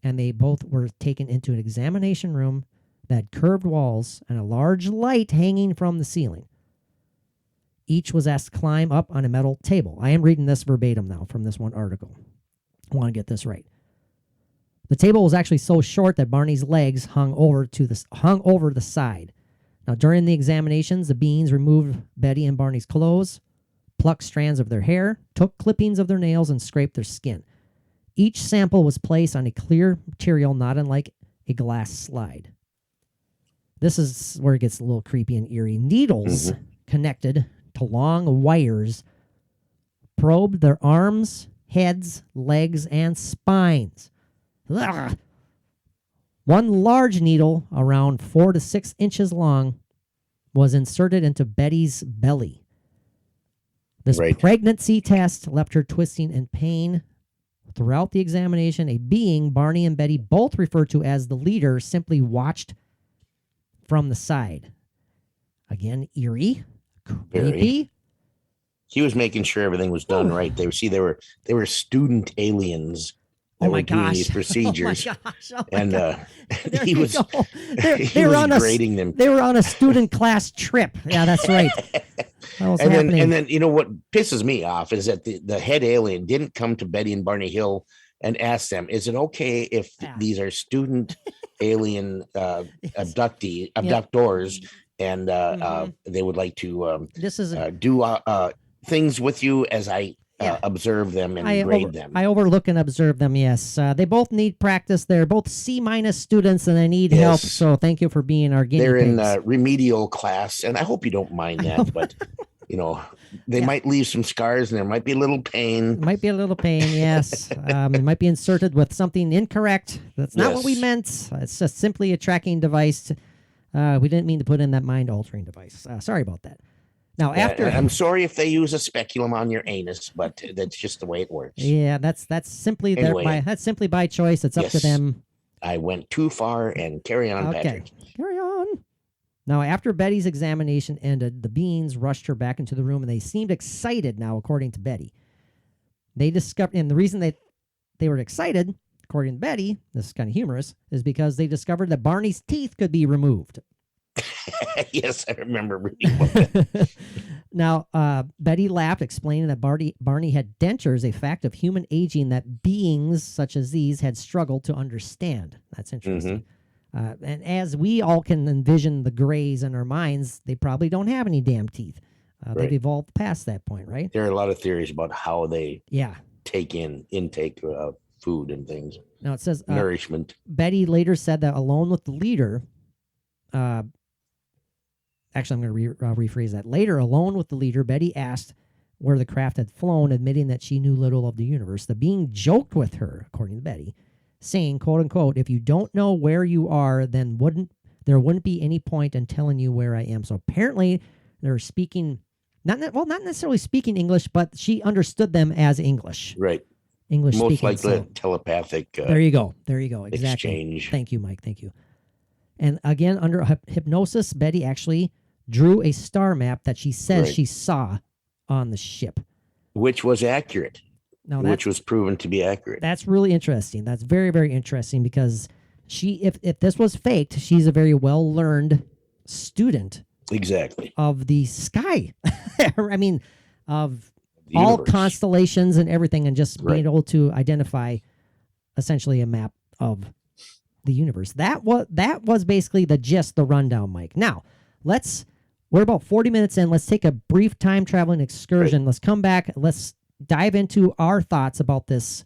E: and they both were taken into an examination room that had curved walls and a large light hanging from the ceiling. Each was asked to climb up on a metal table. I am reading this verbatim now from this one article. I want to get this right. The table was actually so short that Barney's legs hung over the side. Now, during the examinations, the beings removed Betty and Barney's clothes, plucked strands of their hair, took clippings of their nails, and scraped their skin. Each sample was placed on a clear material not unlike a glass slide. This is where it gets a little creepy and eerie. Needles connected to long wires probed their arms, heads, legs, and spines. Ugh. One large needle, around 4 to 6 inches long, was inserted into Betty's belly. This pregnancy test left her twisting in pain. Throughout the examination, a being Barney and Betty both referred to as the leader simply watched from the side. Again, eerie, creepy.
F: He was making sure everything was done right. They were student aliens that were doing these procedures.
E: Oh my gosh.
F: And he was
E: grading them. They were on a student class trip. Yeah, that's right.
F: And then you know what pisses me off is that the head alien didn't come to Betty and Barney Hill and ask them, is it okay if these are student alien abductors and they would like to do things with you as I observe them and grade them.
E: I overlook and observe them, yes. They both need practice. They're both C- students and they need help. So thank you for being our guinea pigs.
F: They're in remedial class, and I hope you don't mind that, but you know, they might leave some scars and there might be a little pain.
E: Might be a little pain, yes. It might be inserted with something incorrect. That's not what we meant. It's just simply a tracking device. We didn't mean to put in that mind-altering device. Sorry about that. Now,
F: I'm sorry if they use a speculum on your anus, but that's just the way it works.
E: Yeah, that's simply that's simply by choice. It's up to them.
F: I went too far, and carry on,
E: okay.
F: Patrick.
E: Carry on. Now, after Betty's examination ended, the beings rushed her back into the room, and they seemed excited now, according to Betty. They discovered, and the reason they were excited, according to Betty, this is kind of humorous, is because they discovered that Barney's teeth could be removed.
F: Yes, I remember reading about that.
E: Now, Betty laughed, explaining that Barney had dentures, a fact of human aging that beings such as these had struggled to understand. That's interesting. And as we all can envision the Greys in our minds, they probably don't have any damn teeth. They've evolved past that point, right?
F: There are a lot of theories about how they
E: take
F: intake food and things.
E: Now it says
F: nourishment.
E: Betty later said that alone with the leader, actually, I'm going to rephrase that. Later, alone with the leader, Betty asked where the craft had flown, admitting that she knew little of the universe. The being joked with her, according to Betty, saying, quote unquote, if you don't know where you are, then there wouldn't be any point in telling you where I am. So apparently they're speaking, not necessarily speaking English, but she understood them as English.
F: Right.
E: English
F: most
E: speaking.
F: likely
E: So,
F: telepathic.
E: there you go. Exactly.
F: Exchange.
E: Thank you, Mike. Thank you. And again, under hypnosis, Betty actually drew a star map that she says she saw on the ship,
F: which was accurate.
E: Now
F: which was proven to be accurate.
E: That's really interesting. That's very, very interesting because if this was faked, she's a very well learned student.
F: Exactly.
E: Of the sky. I mean, of
F: the
E: all
F: universe.
E: Constellations and everything, and just being able to identify essentially a map of the universe. That was basically the rundown, Mike. Now, we're about 40 minutes in. Let's take a brief time traveling excursion. Let's come back. Let's dive into our thoughts about this,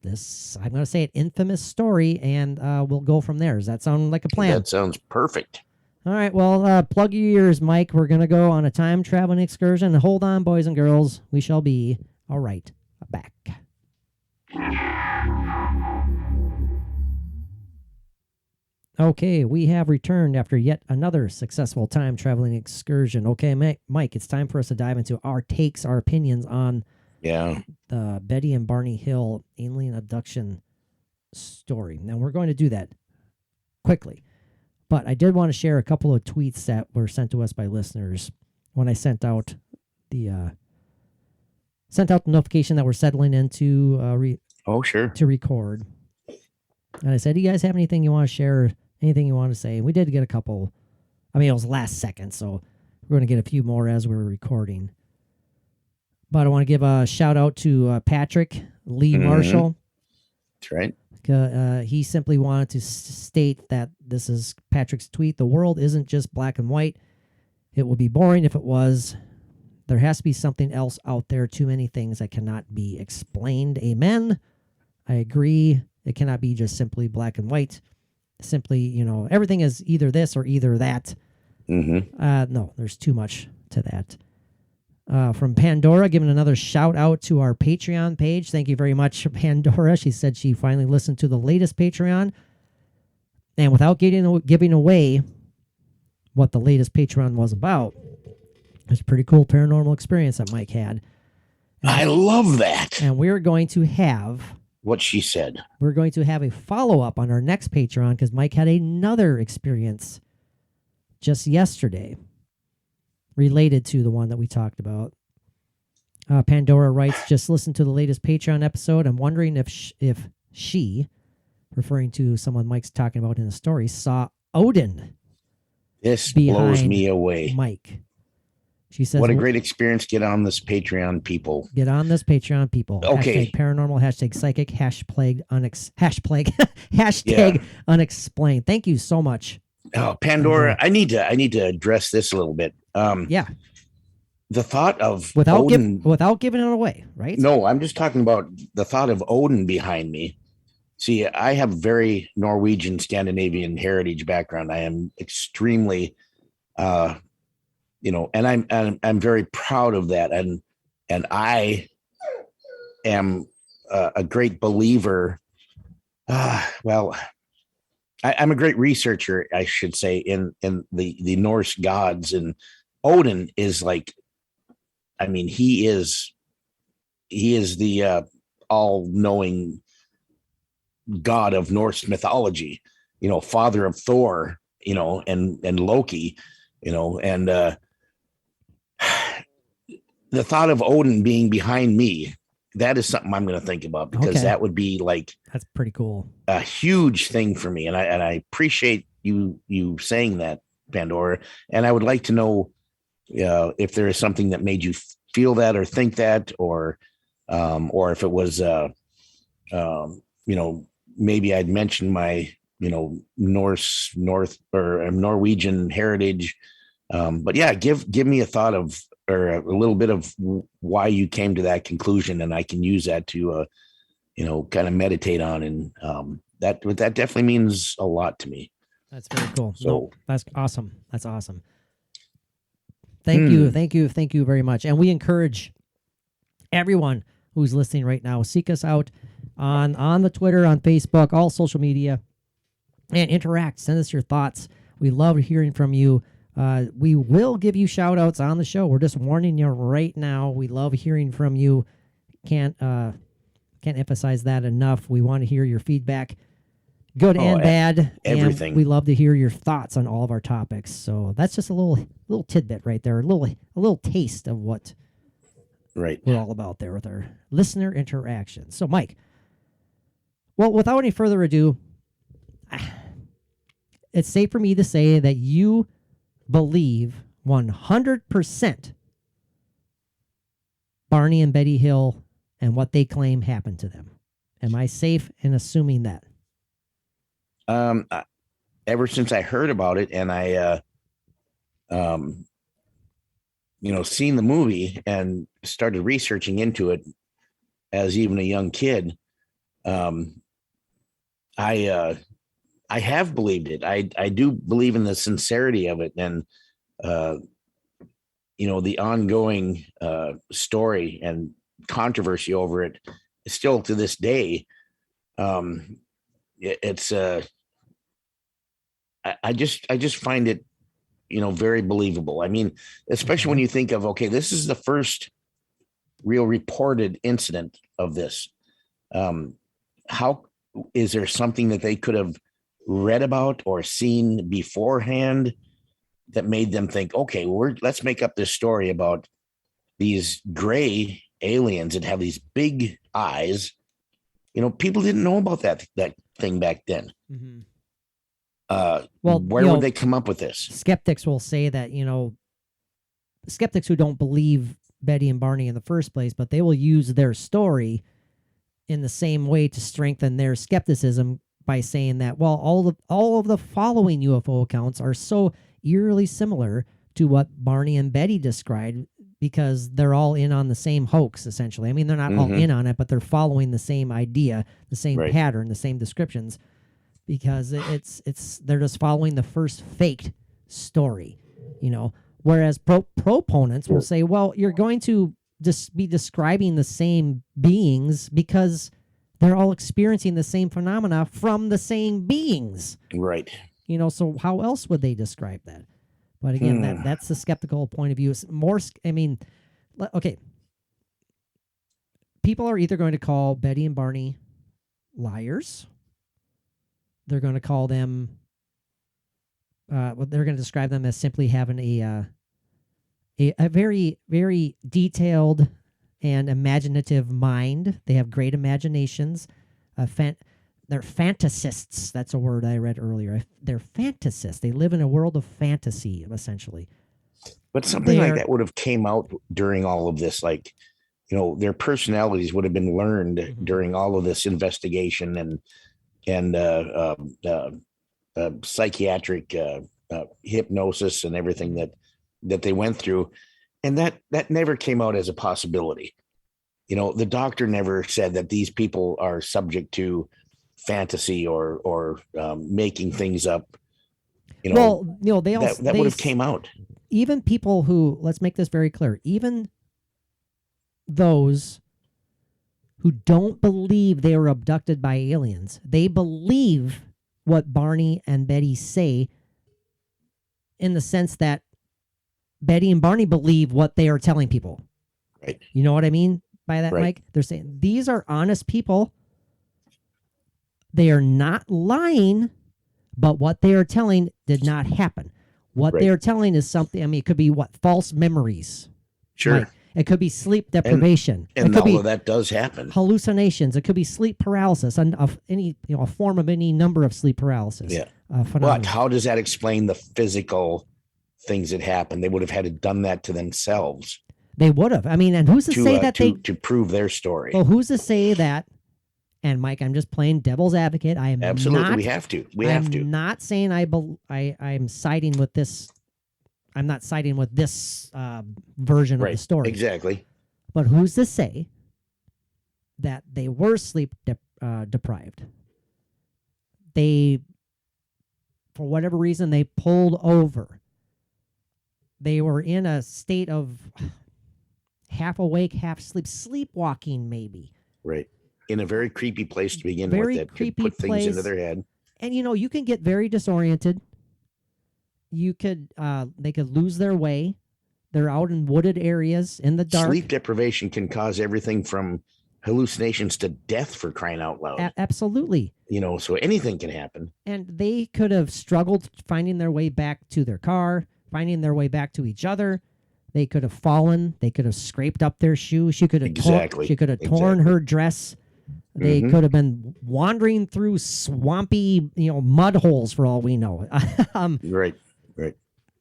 E: I'm going to say it, infamous story, and we'll go from there. Does that sound like a plan?
F: That sounds perfect.
E: All right, well, plug your ears, Mike. We're going to go on a time traveling excursion. Hold on, boys and girls. We shall be all right back. Okay, we have returned after yet another successful time traveling excursion. Okay, Mike, it's time for us to dive into our takes, our opinions on the Betty and Barney Hill alien abduction story. Now, we're going to do that quickly, but I did want to share a couple of tweets that were sent to us by listeners when I sent out the notification that we're settling into to record. And I said, do you guys have anything you want to share? Anything you want to say? And we did get a couple. I mean, it was last second, so we're going to get a few more as we're recording. But I want to give a shout out to Patrick Lee Marshall.
F: That's right.
E: He simply wanted to state that this is Patrick's tweet. The world isn't just black and white. It would be boring if it was. There has to be something else out there. Too many things that cannot be explained. Amen. I agree. It cannot be just simply black and white. Simply, everything is either this or either that. No, there's too much to that. From Pandora, giving another shout out to our Patreon page. Thank you very much, Pandora. She said she finally listened to the latest Patreon. And without giving away what the latest Patreon was about, it's a pretty cool paranormal experience that Mike had.
F: I love that.
E: And we're going to have
F: what she said.
E: We're going to have a follow-up on our next Patreon because Mike had another experience just yesterday related to the one that we talked about. Pandora writes, just listen to the latest Patreon episode. I'm wondering if she, referring to someone Mike's talking about in the story, saw Odin.
F: This blows me away.
E: Mike. She says,
F: what a great experience. Get on this Patreon, people.
E: Get on this Patreon, people.
F: Okay.
E: Hashtag paranormal, hashtag psychic, hashtag unexplained. Thank you so much.
F: Oh, Pandora, I need to address this a little bit.
E: The
F: thought of
E: without giving it away, right?
F: No, I'm just talking about the thought of Odin behind me. See, I have very Norwegian Scandinavian heritage background. I am extremely and I'm very proud of that. And I am a great believer. I'm a great researcher, I should say, in the Norse gods, and Odin is like, he is the all-knowing god of Norse mythology, father of Thor, and Loki, and the thought of Odin being behind me, that is something I'm going to think about, because that would be like,
E: that's pretty cool,
F: a huge thing for me. And I appreciate you saying that, Pandora. And I would like to know if there is something that made you feel that or think that, or if it was, maybe I'd mentioned my, North or Norwegian heritage. But yeah, give me a thought of, or a little bit of why you came to that conclusion, and I can use that to, kind of meditate on. And that definitely means a lot to me.
E: That's very cool.
F: So
E: no, that's awesome. That's awesome. Thank you very much. And we encourage everyone who's listening right now, seek us out on the Twitter, on Facebook, all social media, and interact. Send us your thoughts. We love hearing from you. We will give you shout outs on the show. We're just warning you right now. We love hearing from you. Can't emphasize that enough. We want to hear your feedback, good and bad.
F: Everything.
E: And we love to hear your thoughts on all of our topics. So that's just a little tidbit right there, a little taste of what we're all about there with our listener interaction. So, Mike, well, without any further ado, it's safe for me to say that you believe 100% Barney and Betty Hill and what they claim happened to them. Am I safe in assuming that?
F: Ever since I heard about it, and I, seen the movie and started researching into it as even a young kid, I have believed it. I do believe in the sincerity of it, and the ongoing story and controversy over it. Still to this day, it's I just find it, very believable. I mean, especially when you think of, okay, this is the first real reported incident of this. How is there something that they could have read about or seen beforehand that made them think, okay, let's make up this story about these gray aliens that have these big eyes. People didn't know about that thing back then.
E: Mm-hmm.
F: Where would they come up with this?
E: Skeptics will say that, skeptics who don't believe Betty and Barney in the first place, but they will use their story in the same way to strengthen their skepticism by saying that, well, all of the following UFO accounts are so eerily similar to what Barney and Betty described, because they're all in on the same hoax, essentially. I mean, they're not all in on it, but they're following the same idea, the same pattern, the same descriptions, because they're just following the first faked story, Whereas proponents will say, well, you're going to just be describing the same beings because they're all experiencing the same phenomena from the same beings.
F: Right.
E: So how else would they describe that? But again, that's the skeptical point of view. It's more, okay. People are either going to call Betty and Barney liars. They're going to call them, they're going to describe them as simply having a very, very detailed and imaginative mind. They have great imaginations. They're fantasists. That's a word I read earlier. They're fantasists. They live in a world of fantasy, essentially.
F: But something like that would have came out during all of this, like, their personalities would have been learned during all of this investigation and psychiatric hypnosis and everything that they went through. And that never came out as a possibility. The doctor never said that these people are subject to fantasy or making things up. They all that would have came out.
E: Even people who, let's make this very clear, even those who don't believe they were abducted by aliens, they believe what Barney and Betty say, in the sense that Betty and Barney believe what they are telling people.
F: Right.
E: You know what I mean by that,
F: right.
E: Mike? They're saying these are honest people. They are not lying, But what they are telling did not happen. What
F: Right.
E: they are telling is something. I mean, it could be false memories.
F: Sure.
E: Mike. It could be sleep deprivation.
F: And
E: it could
F: all
E: be
F: of that does happen.
E: hallucinations. It could be sleep paralysis, and of any a form of any number of sleep paralysis.
F: Yeah.
E: Phenomena.
F: But how does that explain the physical things that happen? They would have had to done that to themselves
E: They would have. I mean, and who's to say that
F: to prove their story.
E: Well, who's to say that? And Mike, I'm just playing devil's advocate. I am
F: Absolutely,
E: not,
F: we have to. We have to.
E: I'm not saying I'm siding with this. I'm not siding with this version of the story.
F: Exactly.
E: But who's to say that they were sleep deprived? They, for whatever reason, they pulled over. They were in a state of half awake, half sleepwalking, maybe.
F: Right. In a very creepy place to begin
E: Very
F: with, that
E: creepy
F: could put things into
E: place.
F: their head.
E: And you can get very disoriented. They could lose their way. They're out in wooded areas in the dark.
F: Sleep deprivation can cause everything from hallucinations to death, for crying out loud.
E: Absolutely.
F: So anything can happen.
E: And they could have struggled finding their way back to their car, finding their way back to each other. They could have fallen. They could have scraped up their shoe. She could have torn her dress. They could have been wandering through swampy, mud holes for all we know.
F: Right.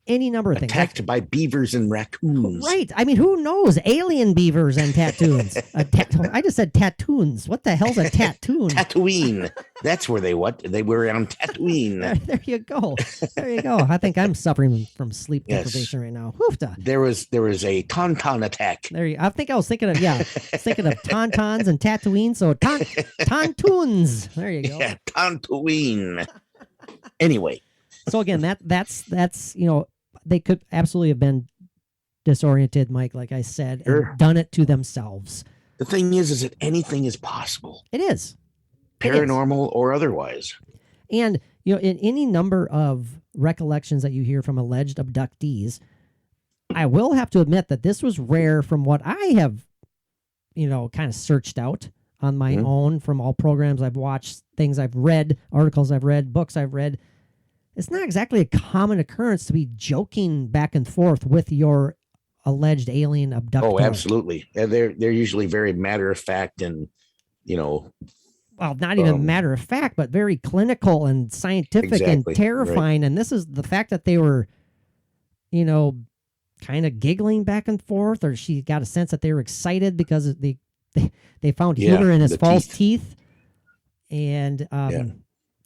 E: Any number of things.
F: Attacked by beavers and raccoons.
E: Right. I mean, who knows? Alien beavers and tattoos. I just said tattoons. What the hell's a tattoon?
F: Tatooine. That's where they were on Tatooine.
E: There you go. There you go. I think I'm suffering from sleep deprivation right now. Hoofda.
F: There was a tauntaun attack.
E: There you. I was thinking of tauntauns and Tatooine. So tauntoons. There you go.
F: Yeah, Tatooine. Anyway.
E: So again, that's they could absolutely have been disoriented, Mike, like I said, and done it to themselves.
F: The thing is that anything is possible.
E: It is.
F: Paranormal or otherwise.
E: And, in any number of recollections that you hear from alleged abductees, I will have to admit that this was rare from what I have, kind of searched out on my own from all programs I've watched, things I've read, articles I've read, books I've read. It's not exactly a common occurrence to be joking back and forth with your alleged alien abductor.
F: Oh, absolutely. They're usually very matter of fact and,
E: well, not even matter of fact, but very clinical and scientific and terrifying. Right. And this is the fact that they were, kind of giggling back and forth, or she got a sense that they were excited because they found humor in his false teeth. And,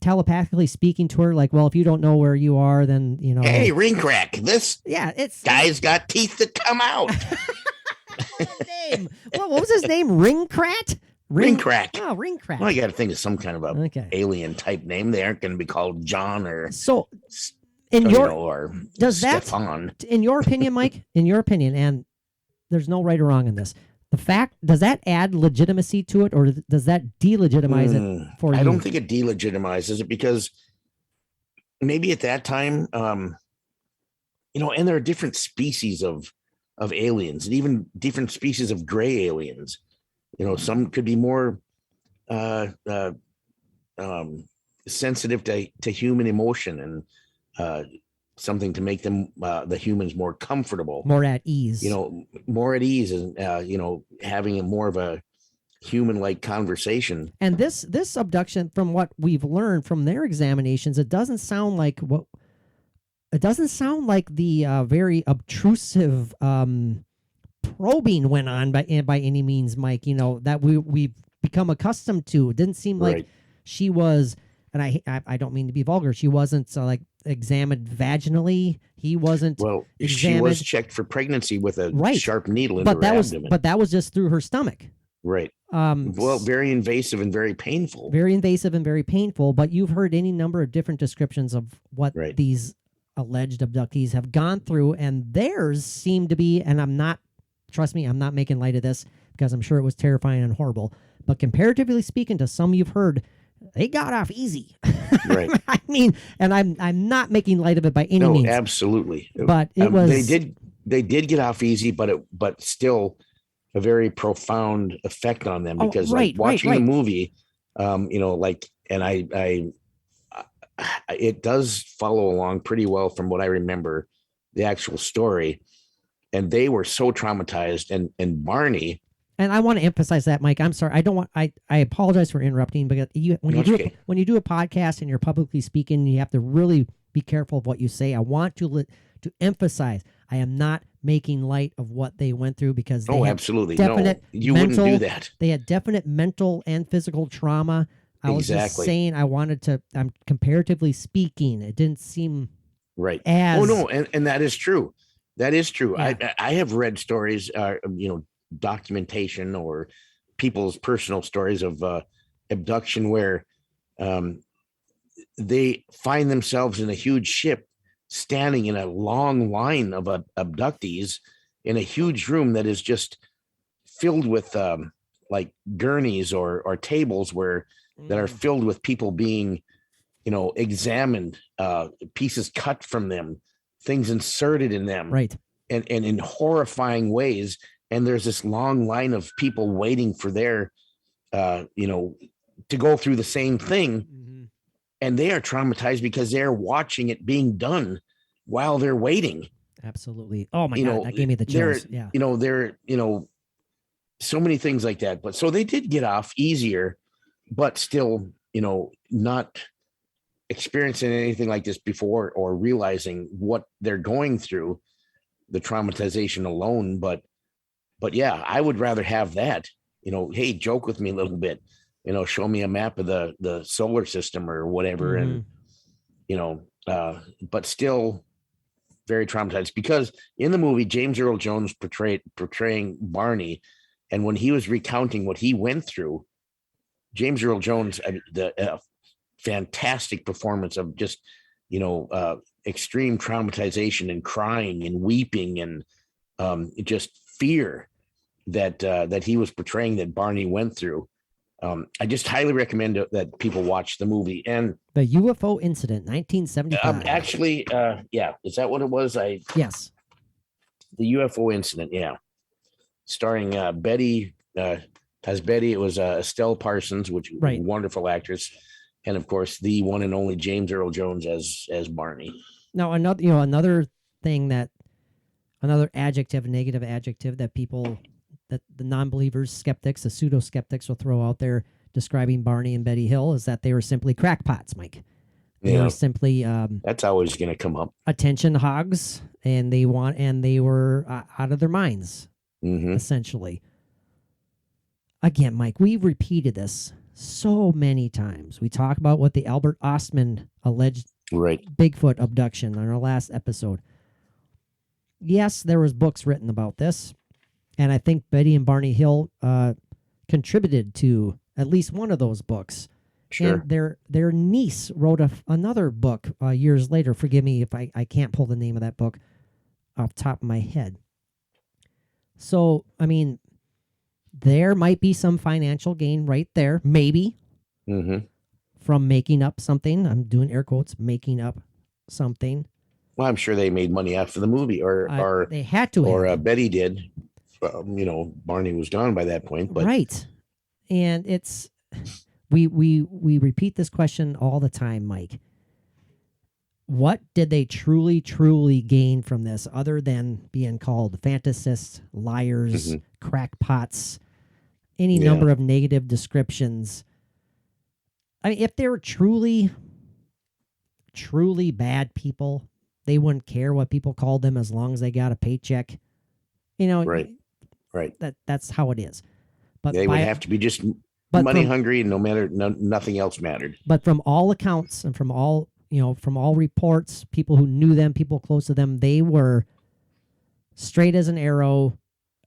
E: telepathically speaking to her, like, well, if you don't know where you are, then
F: hey, ring crack, this guy's got teeth that come out.
E: Name. What was his name? Ringcrat?
F: Ring crack.
E: Oh, ring crack.
F: Well, I got to think of some kind of a alien type name. They aren't going to be called John or
E: or
F: Stefan.
E: In your opinion, Mike, and there's no right or wrong in this, does that add legitimacy to it, or does that delegitimize it for you?
F: I don't think it delegitimizes it, because maybe at that time, and there are different species of aliens, and even different species of gray aliens. Some could be more sensitive to human emotion and something to make them the humans more comfortable,
E: more at ease,
F: more at ease, and having a more of a human-like conversation.
E: And this abduction, from what we've learned from their examinations, it doesn't sound like the very obtrusive probing went on by any means, Mike, that we've become accustomed to. It didn't seem like she was, and I don't mean to be vulgar, she wasn't like examined vaginally. He wasn't.
F: Well,
E: examined.
F: She was checked for pregnancy with a sharp needle in her abdomen.
E: But that was just through her stomach.
F: Right. Well, very invasive and very painful.
E: Very invasive and very painful. But you've heard any number of different descriptions of what these alleged abductees have gone through, and theirs seem to be, and trust me, I'm not making light of this, because I'm sure it was terrifying and horrible, but comparatively speaking to some you've heard, they got off easy.
F: Right.
E: I mean, and I'm not making light of it by any means.
F: No, absolutely.
E: But it was,
F: they did get off eeasy, but still a very profound effect on them, because watching the movie, and I it does follow along pretty well from what I remember, the actual story. And they were so traumatized. And Barney.
E: And I want to emphasize that, Mike. I'm sorry. I apologize for interrupting, but when you do a podcast and you're publicly speaking, you have to really be careful of what you say. I want to emphasize, I am not making light of what they went through, because they
F: absolutely
E: definite
F: you wouldn't do that.
E: They had definite mental and physical trauma. I was just saying, I'm comparatively speaking, it didn't seem
F: right.
E: As,
F: and that is true. That is true.
E: Yeah.
F: I have read stories, documentation or people's personal stories of abduction where they find themselves in a huge ship standing in a long line of abductees in a huge room that is just filled with like gurneys or tables that are filled with people being examined, pieces cut from them, things inserted in them,
E: right,
F: and in horrifying ways. And there's this long line of people waiting for their, to go through the same thing.
E: Mm-hmm.
F: And they are traumatized because they're watching it being done while they're waiting.
E: Absolutely. Oh my God, that gave me the chills. Yeah.
F: There, so many things like that. But so they did get off easier, but still, not experiencing anything like this before or realizing what they're going through, the traumatization alone. But yeah, I would rather have that, hey, joke with me a little bit, show me a map of the solar system or whatever.
E: Mm-hmm.
F: And, but still very traumatized, because in the movie, James Earl Jones portraying Barney. And when he was recounting what he went through, James Earl Jones, the fantastic performance of just, extreme traumatization and crying and weeping and just fear that he was portraying that Barney went through. I just highly recommend that people watch the movie. And
E: the UFO incident, 1975.
F: Actually, yeah, is that what it was?
E: Yes,
F: the UFO incident. Yeah, starring Betty. As Betty, it was Estelle Parsons, which was a wonderful actress, and of course the one and only James Earl Jones as Barney.
E: Now another thing another negative adjective that people, that the non-believers, skeptics, the pseudo-skeptics will throw out there describing Barney and Betty Hill is that they were simply crackpots, Mike. They were simply
F: that's always going to come up.
E: Attention hogs, and they were out of their minds, essentially. Again, Mike, we've repeated this so many times. We talk about what the Albert Ostman alleged Bigfoot abduction on our last episode. Yes, there was books written about this, and I think Betty and Barney Hill contributed to at least one of those books.
F: Sure.
E: And their niece wrote another book years later. Forgive me if I can't pull the name of that book off the top of my head. So, I mean, there might be some financial gain right there, maybe, from making up something. I'm doing air quotes, making up something.
F: Well, I'm sure they made money after the movie, or
E: they had to,
F: or Betty did. Barney was gone by that point, but
E: right. And it's we repeat this question all the time, Mike. What did they truly gain from this, other than being called fantasists, liars, crackpots, any number of negative descriptions? I mean, if they were truly bad people, they wouldn't care what people called them as long as they got a paycheck. Right. That's how it is. But
F: they would have to be just money hungry, and nothing else mattered.
E: But from all accounts and from all reports, people who knew them, people close to them, they were straight as an arrow,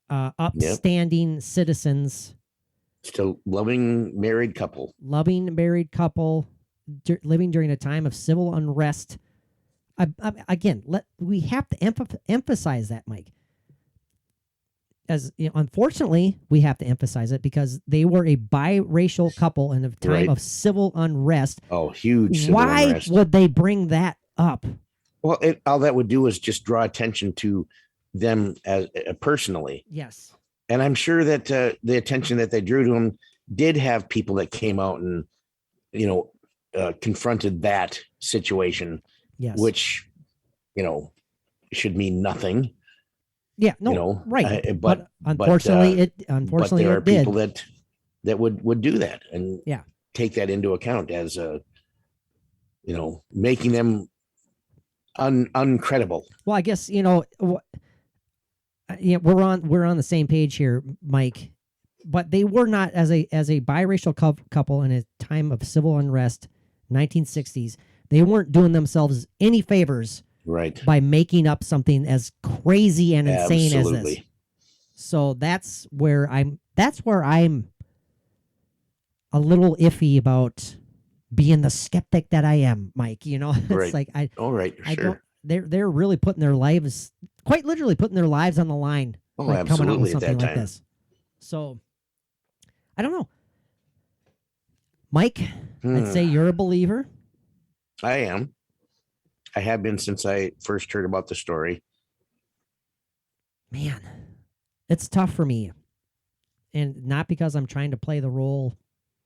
E: upstanding citizens.
F: Still loving married couple, living
E: during a time of civil unrest. We have to emphasize that, Mike. Unfortunately, we have to emphasize it because they were a biracial couple in a time of civil unrest.
F: Oh, huge civil unrest.
E: Why would they bring that up?
F: Well, all that would do is just draw attention to them as personally.
E: Yes.
F: And I'm sure that the attention that they drew to them did have people that came out and, confronted that situation,
E: Yes.
F: which, should mean nothing.
E: Yeah. No. Right. But unfortunately,
F: but there are
E: it did.
F: people that would do that and
E: Yeah.
F: take that into account as making them uncredible.
E: Well, I guess we're on the same page here, Mike. But they were not as a biracial couple in a time of civil unrest, 1960s. They weren't doing themselves any favors,
F: right,
E: by making up something as crazy and insane as this.
F: Absolutely.
E: So that's where I'm a little iffy about being the skeptic that I am, Mike. It's
F: Right.
E: like
F: All right,
E: I
F: sure.
E: don't. They're really putting their lives, quite literally putting their lives on the line.
F: Oh,
E: by coming out with
F: absolutely, at
E: something
F: that
E: like
F: time.
E: this. So I don't know, Mike. I'd say you're a believer.
F: I am. I have been since I first heard about the story.
E: Man, it's tough for me, and not because I'm trying to play the role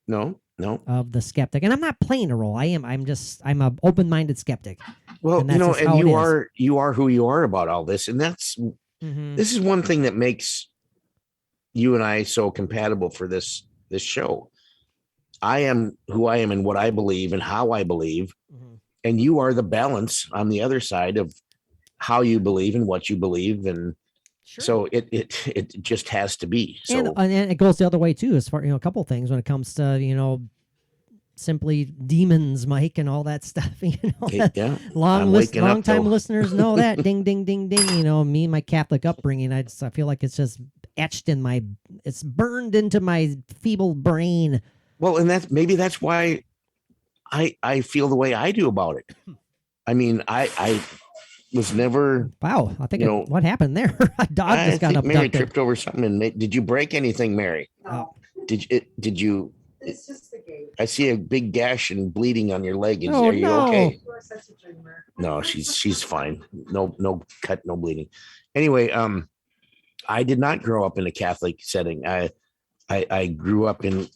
F: No.
E: of the skeptic, and I'm not playing a role. I'm a open-minded skeptic.
F: Well,
E: And that's just
F: and
E: how it
F: you are who you are about all this, and that's
E: Mhm.
F: this is one thing that makes you and I so compatible for this show. I am who I am and what I believe and how I believe,
E: Mhm.
F: and you are the balance on the other side of how you believe and what you believe, and
E: Sure.
F: so it just has to be. So
E: And it goes the other way too, as far a couple of things when it comes to simply demons, Mike, and all that stuff.
F: yeah,
E: Long
F: I'm waking up,
E: long-time
F: though.
E: listeners know that. Ding, ding, ding, ding. Me and my Catholic upbringing, I feel like it's just etched in it's burned into my feeble brain.
F: Well, and that's why I feel the way I do about it. I mean, I was never.
E: Wow, I think what happened there? A dog
F: I
E: just got
F: think Mary
E: abducted.
F: tripped over something. And did you break anything, Mary?
E: Oh.
F: Did you?
G: It's just the gate.
F: I see a big gash and bleeding on your leg.
E: Oh,
F: Are you
E: no.
F: okay?
G: You are such a dreamer.
F: No, she's fine. No cut, no bleeding. Anyway, I did not grow up in a Catholic setting. I grew up in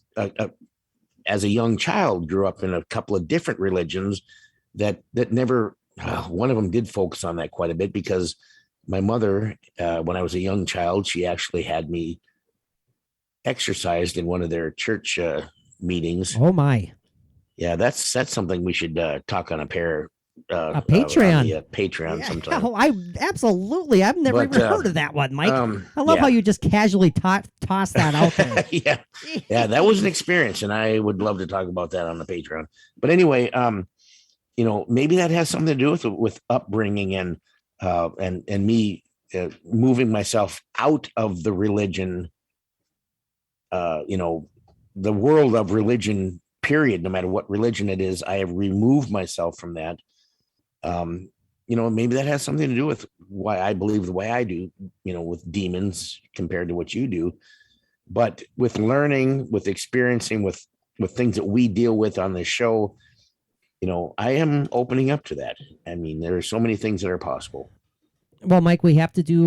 F: as a young child, grew up in a couple of different religions that never. One of them did focus on that quite a bit because my mother, when I was a young child, she actually had me exercised in one of their church meetings.
E: Oh my!
F: Yeah, that's something we should talk on a Patreon.
E: Patreon.
F: Patreon sometime.
E: Oh, I've never even heard of that one, Mike. I love how you just casually toss that out there.
F: yeah, that was an experience, and I would love to talk about that on the Patreon. But anyway, maybe that has something to do with upbringing and me moving myself out of the religion, the world of religion, period, no matter what religion it is. I have removed myself from that. Maybe that has something to do with why I believe the way I do, with demons compared to what you do. But with learning, with experiencing, with things that we deal with on this show, I am opening up to that. I mean, there are so many things that are possible.
E: Well, Mike, we have to do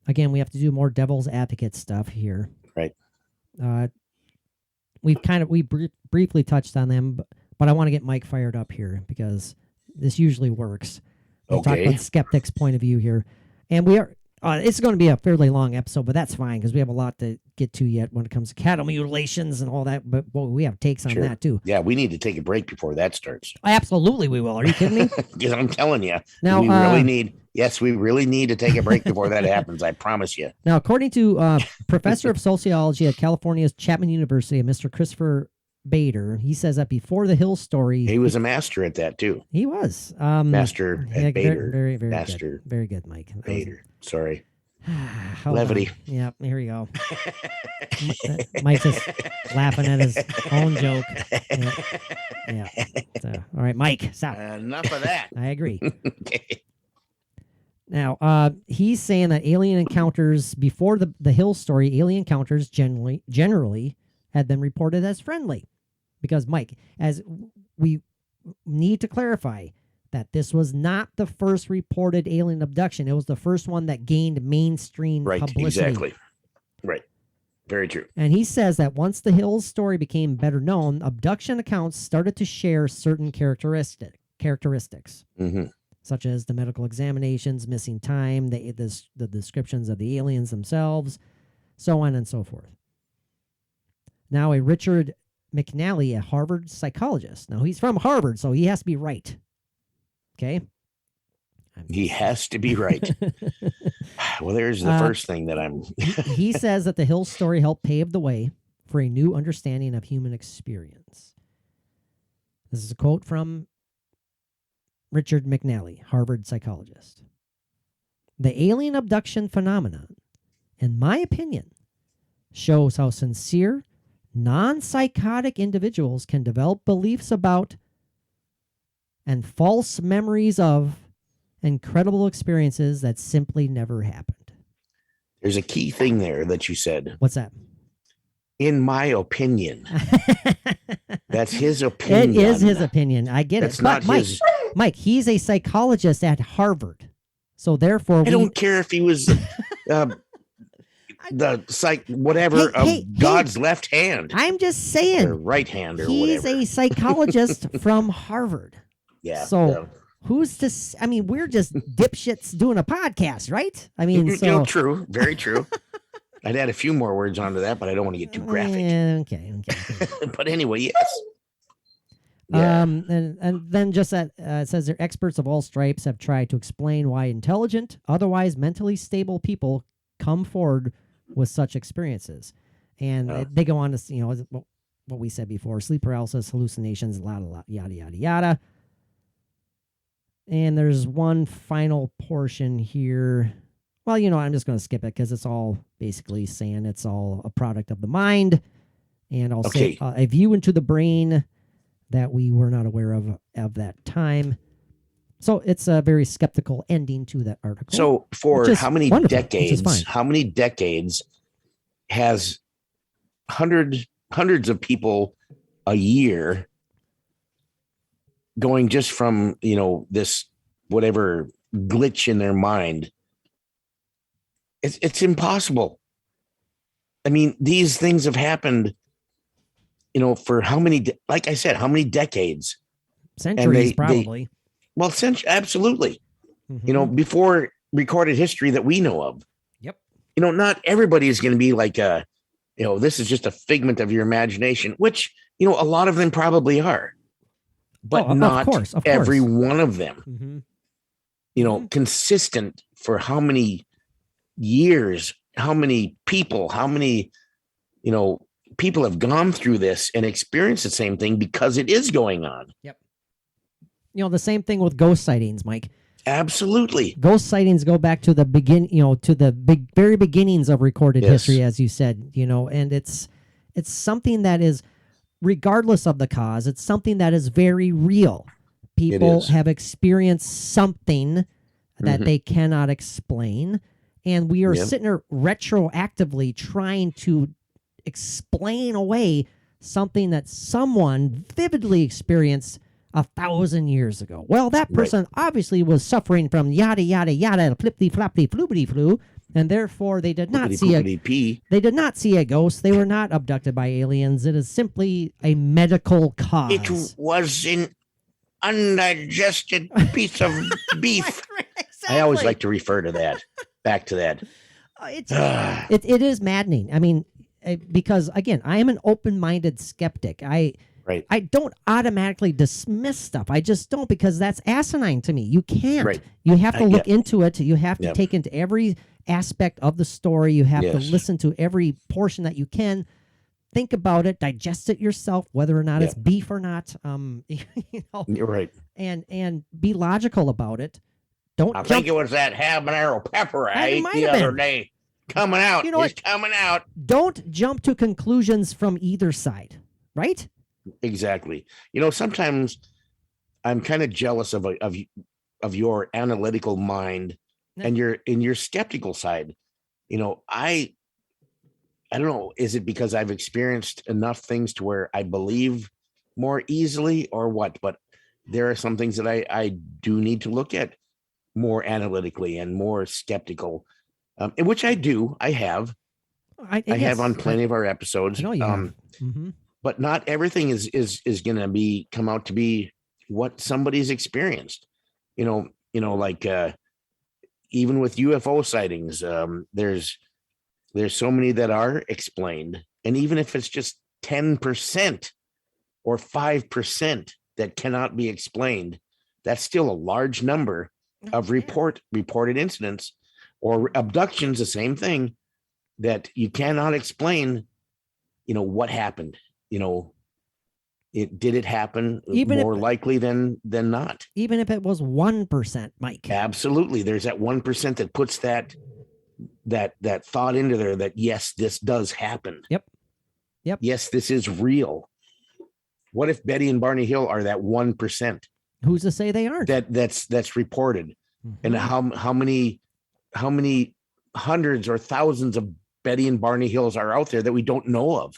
E: we have to do more devil's advocate stuff here.
F: Right.
E: We briefly touched on them, but I want to get Mike fired up here because this usually works. We'll talk about the skeptic's point of view here, and we are. It's going to be a fairly long episode, but that's fine because we have a lot to get to yet when it comes to cattle mutilations and all that. But we have takes on that too.
F: Yeah, we need to take a break before that starts.
E: Absolutely, we will. Are you kidding me?
F: Because I'm telling you,
E: now,
F: we really need. Yes, we really need to take a break before that happens. I promise you.
E: Now, according to Professor of Sociology at California's Chapman University, Mr. Christopher Bader, he says that before the Hill story,
F: he was a master at that too.
E: He was
F: master at Bader.
E: Very, very
F: master.
E: Good. Very good, Mike.
F: Bader. Sorry.
E: Hold
F: Levity.
E: on. Yeah, here we go. Mike's just laughing at his own joke. Yeah. So, all right, Mike, stop.
F: Enough of that.
E: I agree.
F: Okay.
E: Now, he's saying that alien encounters before the Hill story, alien encounters generally had been reported as friendly. Because, Mike, as we need to clarify that this was not the first reported alien abduction. It was the first one that gained mainstream publicity.
F: Exactly. Right. Very true.
E: And he says that once the Hills story became better known, abduction accounts started to share certain characteristics, such as the medical examinations, missing time, the descriptions of the aliens themselves, so on and so forth. Now, a Richard McNally, a Harvard psychologist. Now, he's from Harvard, so he has to be right. Okay?
F: He has to be right. Well, there's the first thing that I'm...
E: He says that the Hills story helped pave the way for a new understanding of human experience. This is a quote from Richard McNally, Harvard psychologist. The alien abduction phenomenon, in my opinion, shows how sincere, non-psychotic individuals can develop beliefs about and false memories of incredible experiences that simply never happened.
F: There's a key thing there that you said.
E: What's that?
F: In my opinion. That's his opinion.
E: It is his opinion. I get
F: That's
E: it. But
F: not his...
E: Mike, he's a psychologist at Harvard. So therefore,
F: I don't care if he was the whatever of God's left hand.
E: I'm just saying.
F: Or right hand or
E: he's
F: whatever.
E: He's a psychologist from Harvard.
F: Yeah.
E: So who's to... I mean, we're just dipshits doing a podcast, right? I mean,
F: true. Very true. I'd add a few more words onto that, but I don't want to get too graphic.
E: Okay.
F: But anyway, yes.
E: Yeah. And then just that it says they're experts of all stripes have tried to explain why intelligent, otherwise mentally stable people come forward with such experiences. And they go on to, what we said before, sleep paralysis, hallucinations, yada, yada, yada. And there's one final portion here. Well, I'm just going to skip it because it's all basically saying it's all a product of the mind. And I'll say a view into the brain that we were not aware of that time. So it's a very skeptical ending to that article.
F: So for how many decades has hundreds of people a year going just from, this whatever glitch in their mind? It's impossible. I mean, these things have happened, for how many, like I said, how many decades?
E: Centuries, probably.
F: Absolutely. Before recorded history that we know of.
E: Yep.
F: Not everybody is going to be like, this is just a figment of your imagination, which, a lot of them probably are, but not
E: of course.
F: every one of them, consistent for how many years, how many people have gone through this and experienced the same thing because it is going on.
E: Yep. The same thing with ghost sightings, Mike.
F: Absolutely.
E: Ghost sightings go back to the very beginnings of recorded history, as you said, and it's something that is, regardless of the cause, it's something that is very real. People have experienced something that they cannot explain. And we are sitting there retroactively trying to explain away something that someone vividly experienced 1,000 years ago. Well, that person obviously was suffering from yada, yada, yada, flippity, floppity, floopity, flu, and therefore they did not see a ghost. They were not abducted by aliens. It is simply a medical cause.
F: It was an undigested piece of beef. Exactly. I always like to refer to that. Back to that.
E: It is maddening. I mean, because again, I am an open-minded skeptic. I don't automatically dismiss stuff. I just don't, because that's asinine to me. You can't. Right. You have to look into it. You have to take into every aspect of the story. You have to listen to every portion that you can. Think about it, digest it yourself, whether or not it's beef or not.
F: You're right.
E: And be logical about it.
F: I think it was that habanero pepper I ate the other day. Coming out. It's coming out.
E: Don't jump to conclusions from either side, right?
F: Exactly. Sometimes I'm kind of jealous of your analytical mind and your skeptical side. I don't know. Is it because I've experienced enough things to where I believe more easily or what? But there are some things that I do need to look at more analytically and more skeptical, which I do. I have. I have on plenty of our episodes.
E: I know you have. Mm-hmm.
F: But not everything is going to come out to be what somebody's experienced. Like even with UFO sightings, there's so many that are explained, and even if it's just 10% or 5% that cannot be explained, that's still a large number of reported incidents or abductions. The same thing that you cannot explain. What happened. Did it happen more likely than not?
E: Even if it was 1%, Mike.
F: Absolutely. There's that 1% that puts that thought into there that yes, this does happen.
E: Yep.
F: Yes, this is real. What if Betty and Barney Hill are that 1%?
E: Who's to say they aren't?
F: That's reported. Mm-hmm. And how many hundreds or thousands of Betty and Barney Hills are out there that we don't know of?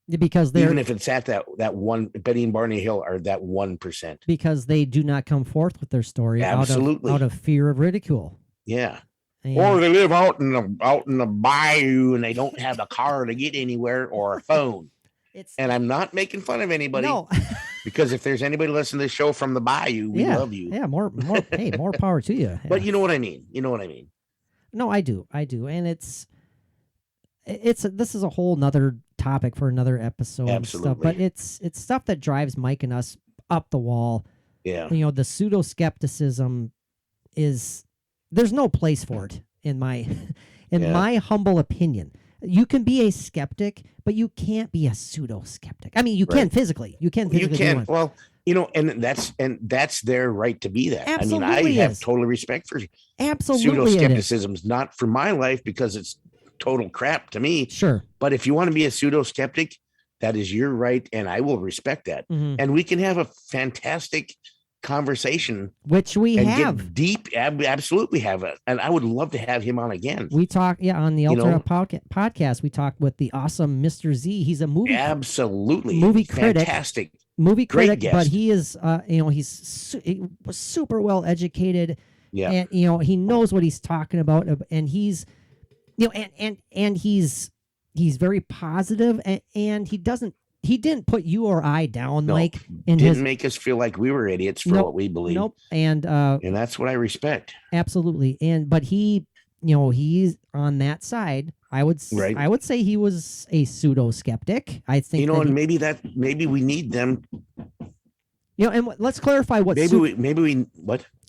E: Because they're,
F: even if it's at that one, Betty and Barney Hill are that 1%.
E: Because they do not come forth with their story
F: Absolutely.
E: out of fear of ridicule.
F: Yeah. Or they live out in the bayou and they don't have a car to get anywhere or a phone. And I'm not making fun of anybody.
E: No.
F: Because if there's anybody listening to this show from the bayou, we love you.
E: Yeah, more hey, more power to you.
F: But you know what I mean.
E: No, I do. And this is a whole nother topic for another episode.
F: Absolutely.
E: Stuff, but it's stuff that drives Mike and us up the wall.
F: Yeah.
E: The pseudo skepticism there's no place for it in my humble opinion. You can be a skeptic, but you can't be a pseudo skeptic. I mean, you can physically. You can physically.
F: You can. Well, and that's their right to be that.
E: Absolutely.
F: I mean, I have total respect for
E: absolutely
F: pseudo skepticism. Not for my life because it's total crap to me.
E: Sure.
F: But if you want to be a pseudo skeptic, that is your right, and I will respect that.
E: Mm-hmm.
F: And we can have a fantastic conversation,
E: which we have
F: get deep. Absolutely have it, and I would love to have him on again.
E: We talk, on the Ultra podcast. We talked with the awesome Mr. Z. He's a movie critic,
F: fantastic
E: movie critic,
F: guest.
E: But he is, he was super well educated.
F: Yeah,
E: and he knows what he's talking about, and he's, and he's very positive, and he didn't put you or I down, Mike.
F: Didn't make us feel like we were idiots for what we believe.
E: Nope. And
F: that's what I respect.
E: Absolutely. But he, he's on that side. I would say he was a pseudo skeptic. I think,
F: and maybe we need them.
E: And let's clarify what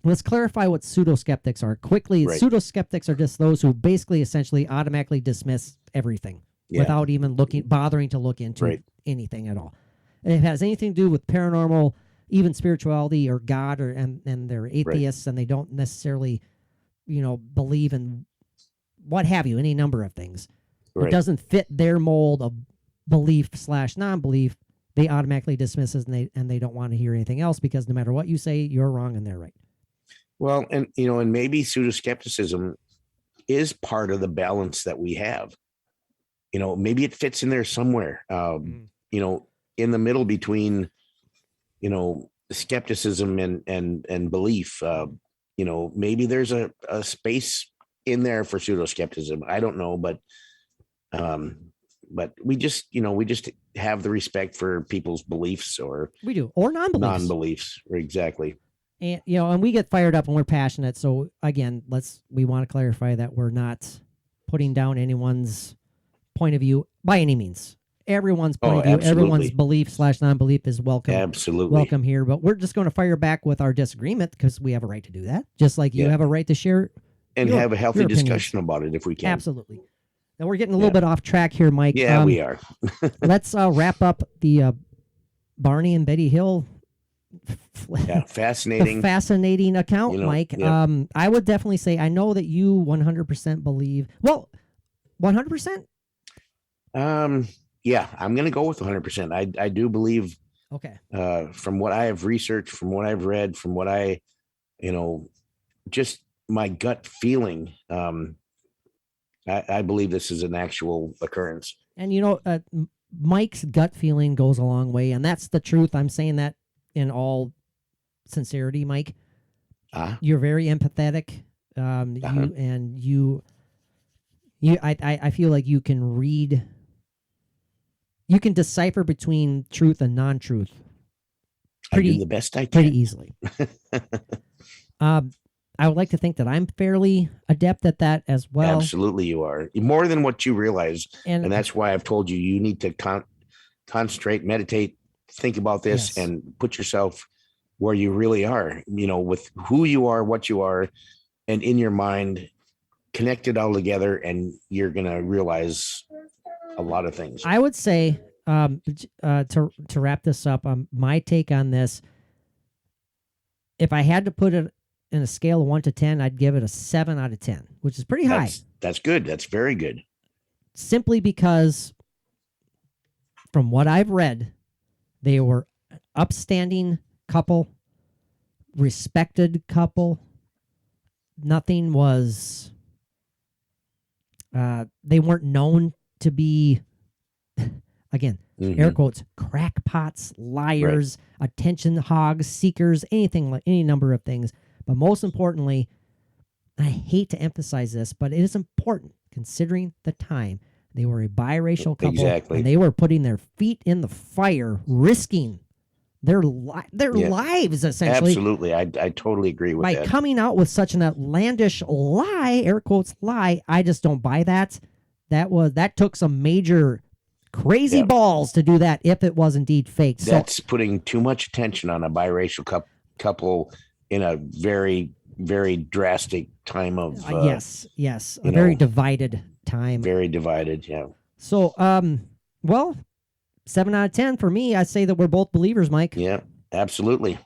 E: let's clarify what pseudo skeptics are quickly. Right. Pseudo skeptics are just those who basically essentially automatically dismiss everything without even bothering to look into anything at all. And if it has anything to do with paranormal, even spirituality or God, and they're atheists and they don't necessarily, believe in what have you, any number of things. It doesn't fit their mold of belief / non-belief. They automatically dismiss it and they don't want to hear anything else because no matter what you say, you're wrong and they're right.
F: Well, and and maybe pseudo skepticism is part of the balance that we have. Maybe it fits in there somewhere. In the middle between, skepticism and belief. Maybe there's a space in there for pseudo skepticism. I don't know, but we just have the respect for people's beliefs or
E: we do, or
F: non-beliefs. Exactly.
E: And and we get fired up and we're passionate. So again, we want to clarify that we're not putting down anyone's point of view by any means. Everyone's point of view,
F: absolutely.
E: Everyone's belief / non-belief is welcome.
F: Absolutely.
E: Welcome here. But we're just going to fire back with our disagreement because we have a right to do that. Just like you have a right to share
F: and have a healthy discussion about it if we can.
E: Absolutely. Now we're getting a little bit off track here, Mike.
F: Yeah, we are.
E: Let's wrap up the Barney and Betty Hill.
F: Fascinating
E: account, Mike. Yeah. I would definitely say I know that you 100% believe. Well, 100%.
F: Yeah, I'm going to go with 100%. I do believe.
E: Okay.
F: From what I have researched, from what I've read, from what I, just my gut feeling. I believe this is an actual occurrence.
E: And Mike's gut feeling goes a long way, and that's the truth. I'm saying that in all sincerity, Mike. You're very empathetic. I feel like you can decipher between truth and non-truth.
F: I do the best I can.
E: Pretty easily. I would like to think that I'm fairly adept at that as well.
F: Absolutely, you are. More than what you realize.
E: And
F: that's why I've told you need to concentrate, meditate, think about this, and put yourself where you really are, with who you are, what you are, and in your mind, connect it all together, and you're going to realize a lot of things.
E: I would say, to wrap this up, my take on this, if I had to put it in a scale of 1 to 10, I'd give it a 7 out of 10, which is pretty high.
F: That's good. That's very good.
E: Simply because from what I've read, they were an upstanding couple, respected couple. Nothing was, they weren't known to be, again, air quotes, crackpots, liars, attention hogs, seekers, anything like any number of things. But most importantly, I hate to emphasize this, but it is important considering the time. They were a biracial couple, and they were putting their feet in the fire, risking their lives, essentially.
F: Absolutely. I totally agree with that.
E: By coming out with such an outlandish lie, air quotes lie, I just don't buy that. That took some major crazy balls to do that if it was indeed fake.
F: That's putting too much attention on a biracial couple in a very, very drastic time of
E: yes, a very divided time.
F: Very divided, yeah.
E: So, well, 7 out of 10 for me. I say that we're both believers, Mike.
F: Yeah, absolutely.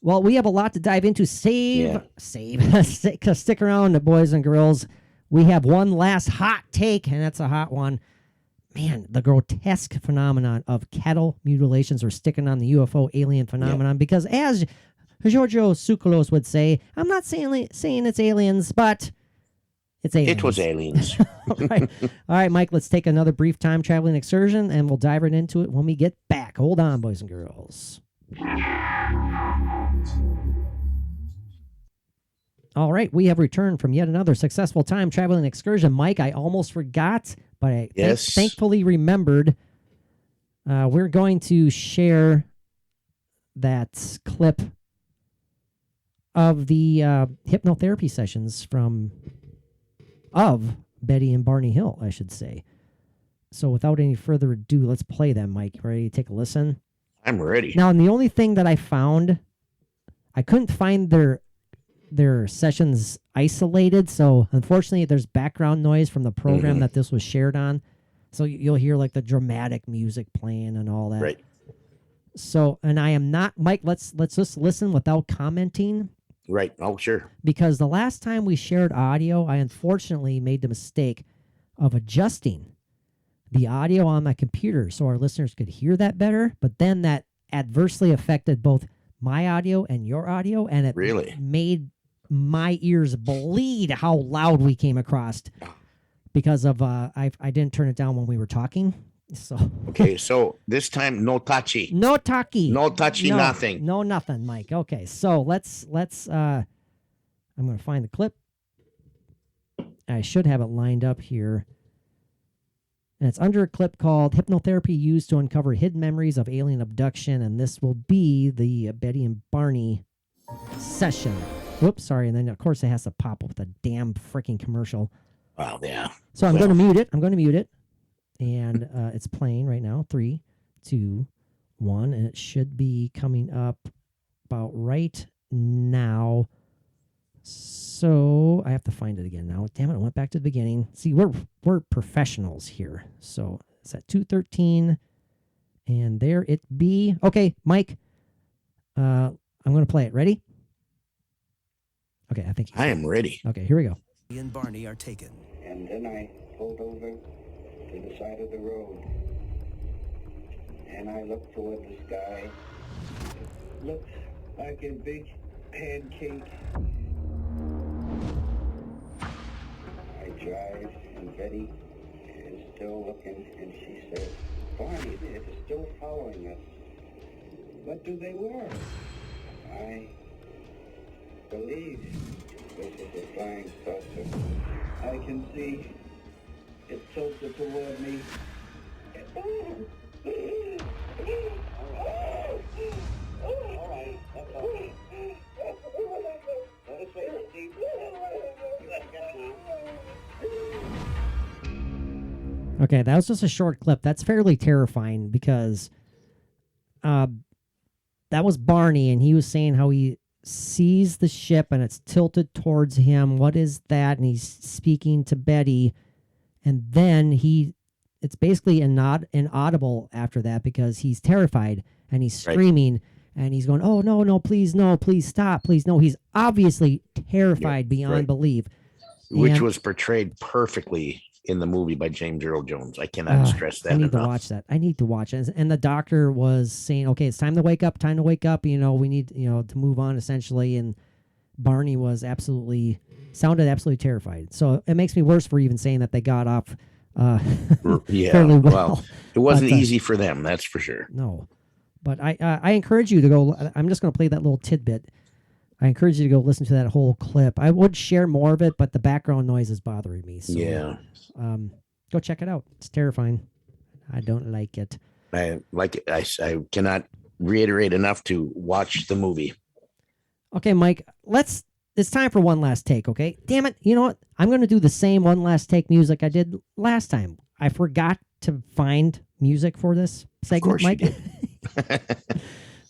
E: Well, we have a lot to dive into. Stick around, boys and girls. We have one last hot take, and that's a hot one. Man, the grotesque phenomenon of cattle mutilations. We're sticking on the UFO alien phenomenon because, as Giorgio Tsoukalos would say, I'm not saying it's aliens, but it's aliens.
F: It was aliens.
E: All right, Mike, let's take another brief time traveling excursion, and we'll dive right into it when we get back. Hold on, boys and girls. All right, we have returned from yet another successful time traveling excursion. Mike, I almost forgot, but I thankfully remembered. We're going to share that clip of the hypnotherapy sessions of Betty and Barney Hill, I should say. So without any further ado, let's play them, Mike. Ready to take a listen?
F: I'm ready.
E: Now, and the only thing that I found, I couldn't find their sessions isolated, so unfortunately there's background noise from the program that this was shared on. So you'll hear like the dramatic music playing and all that.
F: Right.
E: So, and I am not, Mike, let's just listen without commenting.
F: Right. Oh, sure.
E: Because the last time we shared audio, I unfortunately made the mistake of adjusting the audio on my computer so our listeners could hear that better. But then that adversely affected both my audio and your audio, and it made my ears bleed how loud we came across because of I didn't turn it down when we were talking. So
F: okay, so this time no touchy.
E: No touchy.
F: No touchy, nothing.
E: No nothing, Mike. Okay, so let's I'm gonna find the clip. I should have it lined up here. And it's under a clip called Hypnotherapy Used to Uncover Hidden Memories of Alien Abduction, and this will be the Betty and Barney session. Whoops, sorry, and then of course it has to pop up with a damn freaking commercial.
F: Wow, yeah.
E: So I'm gonna mute it. And it's playing right now. 3, 2, 1, and it should be coming up about right now. So I have to find it again now. Damn it! I went back to the beginning. See, we're professionals here. So it's at 2:13, and there it be. Okay, Mike. I'm gonna play it. Ready? Okay, I think
F: I am ready.
E: Okay, here we go.
H: And Barney are taken.
I: And then I pulled over to the side of the road, and I looked toward the sky. It looks like a big pancake. I drive, and Betty is still looking, and she says, Barney, they're still following us. What do they want? I believe this is a flying saucer. I can see It tilted toward me. All right, that's all. Let us wait and see. You gotta get now.
E: Okay, that was just a short clip. That's fairly terrifying because that was Barney, and he was saying how he sees the ship and it's tilted towards him. What is that? And he's speaking to Betty, and then it's basically inaudible after that because he's terrified and he's screaming and he's going, "Oh no, please stop, please no." He's obviously terrified beyond belief,
F: which was portrayed perfectly in the movie by James Earl Jones. I cannot stress that.
E: I need to watch that. I need to watch it. And the doctor was saying, "Okay, it's time to wake up. Time to wake up. You know, we need to move on." Essentially, and Barney was sounded absolutely terrified. So it makes me worse for even saying that they got off. Fairly well.
F: It wasn't easy for them, that's for sure.
E: No, but I encourage you to go. I'm just going to play that little tidbit. I encourage you to go listen to that whole clip. I would share more of it, but the background noise is bothering me. So, go check it out. It's terrifying. I don't like it.
F: I cannot reiterate enough to watch the movie.
E: Okay, Mike, it's time for one last take, okay? Damn it. You know what? I'm going to do the same one last take music I did last time. I forgot to find music for this segment, Mike.
F: You did.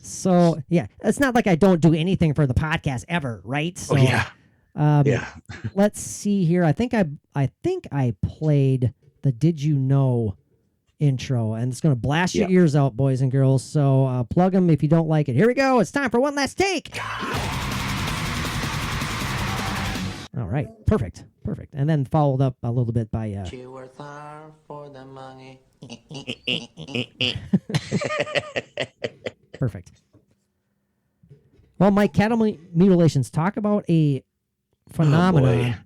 E: So, yeah, it's not like I don't do anything for the podcast ever, right? So, let's see here. I think I played the Did You Know intro, and it's going to blast your ears out, boys and girls. So, plug them if you don't like it. Here we go. It's time for one last take. All right, perfect. And then followed up a little bit by
H: She works hard for the money.
E: Perfect. Well, Mike, cattle mutilations, talk about a phenomenon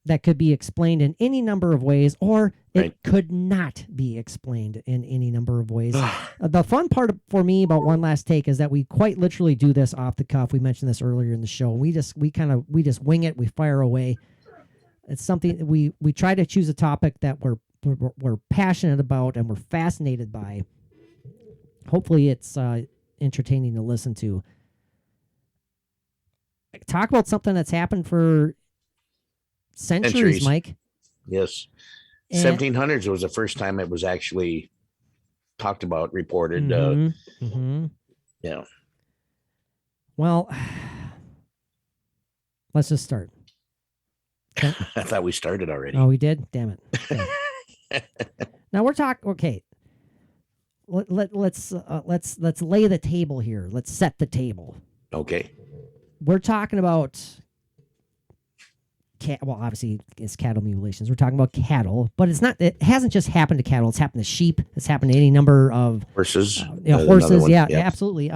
E: that could be explained in any number of ways, or it could not be explained in any number of ways. The fun part for me about One Last Take is that we quite literally do this off the cuff. We mentioned this earlier in the show. We just wing it. We fire away. It's something we try to choose a topic that we're passionate about and we're fascinated by. Hopefully, it's entertaining to listen to. Talk about something that's happened for centuries, Mike.
F: Yes. 1700s was the first time it was actually talked about, reported. Yeah.
E: Well, let's just start. Okay.
F: I thought we started already.
E: Oh, we did? Damn it. Okay. Now we're talking. Okay. Let's lay the table here. Let's set the table.
F: Okay.
E: We're talking about obviously it's cattle mutilations. We're talking about cattle, but it hasn't just happened to cattle. It's happened to sheep. It's happened to any number of
F: horses.
E: Horses. Yeah, absolutely.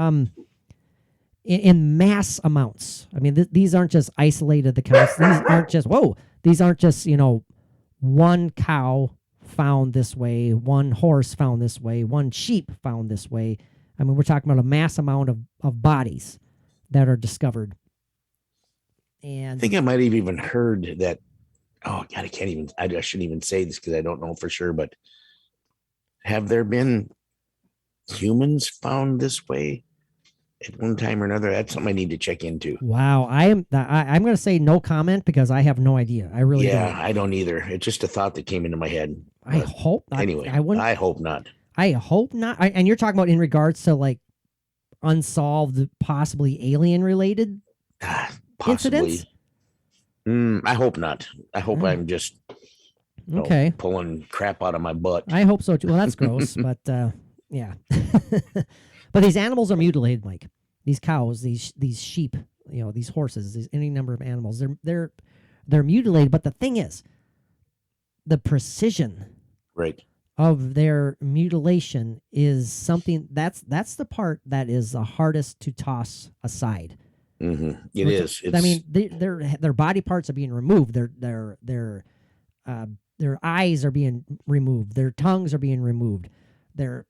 E: In mass amounts. I mean, these aren't just isolated accounts. These aren't just one cow found this way, one horse found this way, one sheep found this way. I mean, we're talking about a mass amount of bodies that are discovered. And
F: I think I might have even heard that. Oh God, I shouldn't even say this because I don't know for sure, but have there been humans found this way at one time or another? That's something I need to check into.
E: Wow. I'm going to say no comment because I have no idea. I really don't.
F: I don't either. It's just a thought that came into my head.
E: I hope not.
F: Anyway, I hope not.
E: I hope not. And you're talking about in regards to like unsolved, possibly alien related incidents?
F: I hope not. I hope I'm just pulling crap out of my butt.
E: I hope so too. Well, that's gross, but yeah. But these animals are mutilated, Mike. These cows, these sheep, these horses, any number of animals. They're mutilated. But the thing is, the precision of their mutilation is something that's the part that is the hardest to toss aside.
F: Mm-hmm. It is.
E: I mean, their body parts are being removed. Their eyes are being removed. Their tongues are being removed. Their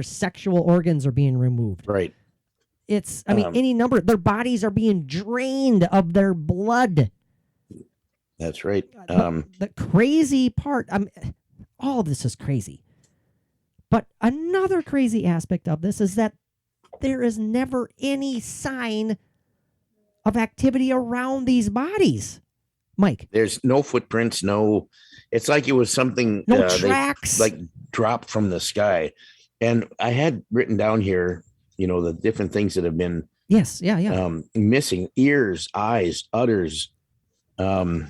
E: sexual organs are being removed.
F: Right.
E: It's, any number. Their bodies are being drained of their blood.
F: That's right.
E: The crazy part, all of this is crazy. But another crazy aspect of this is that there is never any sign of activity around these bodies. Mike.
F: There's no footprints, no. It's like it was something
E: no tracks,
F: like dropped from the sky. And I had written down here, the different things that have been missing: ears, eyes, udders. Let's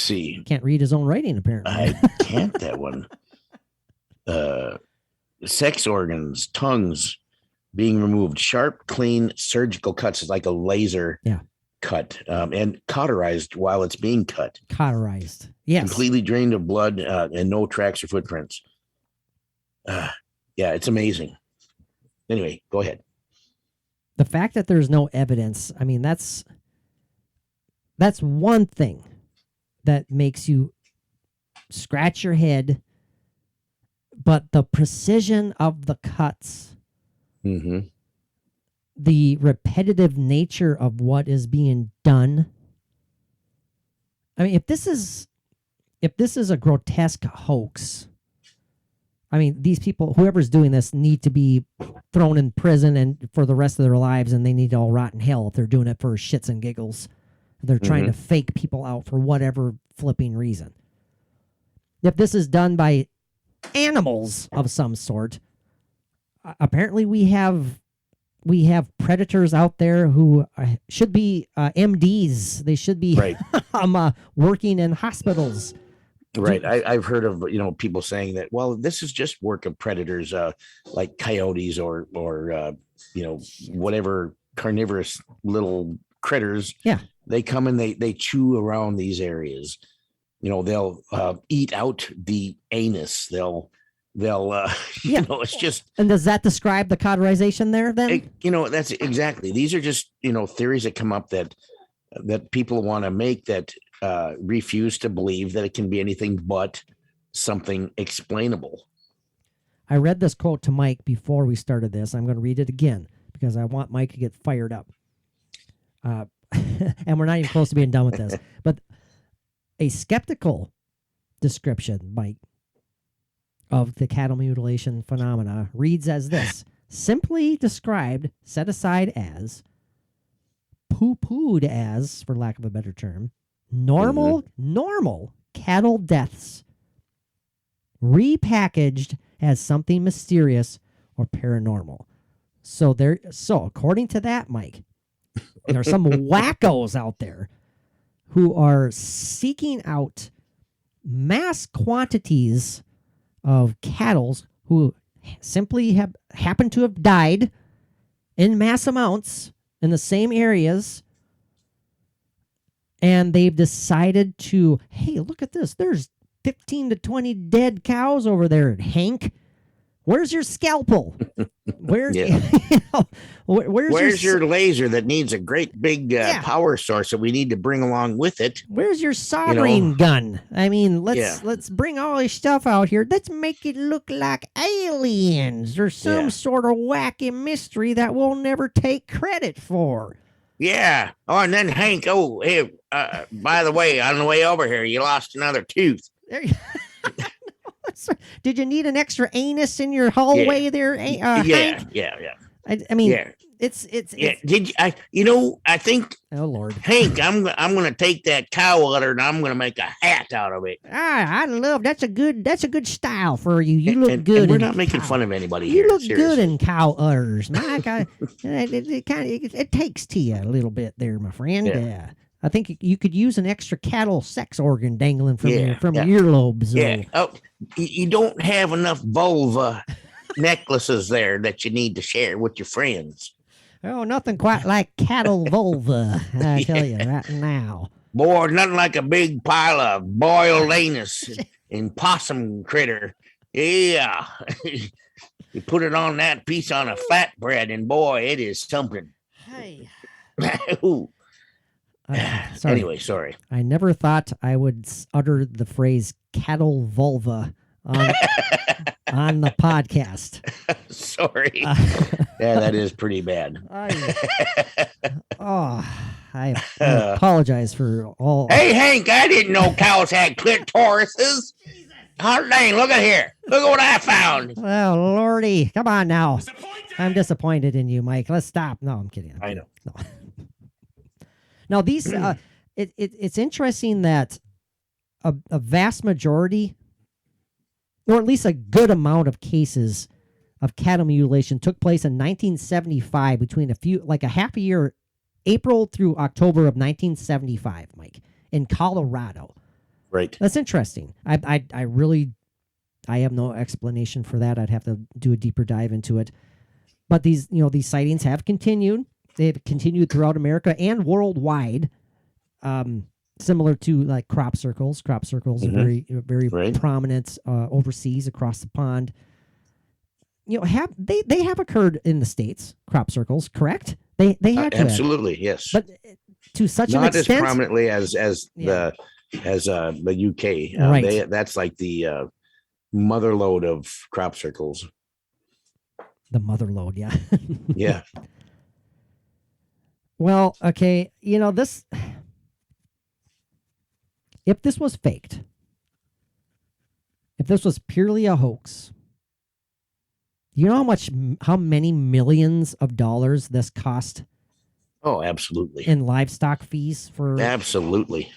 F: see.
E: He can't read his own writing, apparently.
F: I can't that one. Sex organs, tongues being removed, sharp, clean surgical cuts, is like a laser cut, and cauterized while it's being cut.
E: Cauterized, yes.
F: Completely drained of blood, and no tracks or footprints. It's amazing. Anyway, go ahead.
E: The fact that there's no evidence, I mean, that's one thing that makes you scratch your head, but the precision of the cuts, the repetitive nature of what is being done. I mean, if this is a grotesque hoax, I mean, these people, whoever's doing this, need to be thrown in prison and for the rest of their lives, and they need to all rot in hell if they're doing it for shits and giggles. They're trying to fake people out for whatever flipping reason. If this is done by animals of some sort, apparently we have predators out there who should be MDs. They should be working in hospitals.
F: Right. I've heard of, people saying that, well, this is just work of predators, like coyotes or whatever carnivorous little critters.
E: Yeah.
F: They come and they chew around these areas. They'll eat out the anus. They'll it's just.
E: And does that describe the cauterization there then?
F: That's exactly. These are just, theories that come up that people want to make that refuse to believe that it can be anything but something explainable.
E: I read this quote to Mike before we started this. I'm going to read it again because I want Mike to get fired up. And we're not even close to being done with this. But a skeptical description, Mike, of the cattle mutilation phenomena reads as this: simply described, set aside as, poo-pooed as, for lack of a better term, normal cattle deaths, repackaged as something mysterious or paranormal. So according to that, Mike, there are some wackos out there who are seeking out mass quantities of cattle who simply have happened to have died in mass amounts in the same areas, and they've decided to, hey, look at this. There's 15 to 20 dead cows over there, Hank. Where's your scalpel? Where's
F: your laser that needs a great big power source that we need to bring along with it?
E: Where's your soldering gun? I mean, let's bring all this stuff out here. Let's make it look like aliens or some sort of wacky mystery that we'll never take credit for.
F: Yeah. Oh, and then Hank, hey, by the way, on the way over here, you lost another tooth.
E: Did you need an extra anus in your hallway there? Hank?
F: Yeah.
E: I mean, it's.
F: Did you? I think.
E: Oh Lord,
F: Hank, I'm gonna take that cow udder and I'm gonna make a hat out of it.
E: I love that's a good style for you. You look good.
F: And we're not making fun of anybody
E: you
F: here.
E: You look
F: seriously.
E: good in cow udders, Mike. It takes to you a little bit there, my friend.
F: Yeah.
E: I think you could use an extra cattle sex organ dangling from your earlobes.
F: Yeah. Oh, you don't have enough vulva necklaces there that you need to share with your friends.
E: Oh, nothing quite like cattle vulva, I tell you right now.
F: Boy, nothing like a big pile of boiled anus and possum critter. Yeah. You put it on that piece on a fat bread, and boy, it is something.
E: Hey.
F: Ooh.
E: Sorry.
F: Anyway, sorry.
E: I never thought I would utter the phrase cattle vulva on the podcast.
F: Sorry. Yeah, that is pretty bad.
E: I apologize for all.
F: Hey, Hank, I didn't know cows had clitorises. Oh, dang, look at here. Look at what I found.
E: Oh, Lordy. Come on now. I'm disappointed in you, Mike. Let's stop. No, I'm kidding.
F: I know.
E: No. Now, these, it's interesting that a vast majority, or at least a good amount of cases of cattle mutilation took place in 1975 between a half a year, April through October of 1975, Mike, in Colorado.
F: Right.
E: That's interesting. I have no explanation for that. I'd have to do a deeper dive into it. But these sightings have continued. They've continued throughout America and worldwide. Similar to like crop circles. Crop circles are very
F: Right.
E: prominent overseas across the pond. They have occurred in the States, crop circles, correct? They have to have.
F: Absolutely, yes.
E: But to such an
F: not as
E: extent,
F: prominently as the UK.
E: Right.
F: That's like the mother lode of crop circles.
E: the mother lode, yeah.
F: Yeah.
E: Well, okay, this, if this was faked, if this was purely a hoax, you know how many millions of dollars this cost?
F: Oh, absolutely.
E: In livestock fees for
F: absolutely.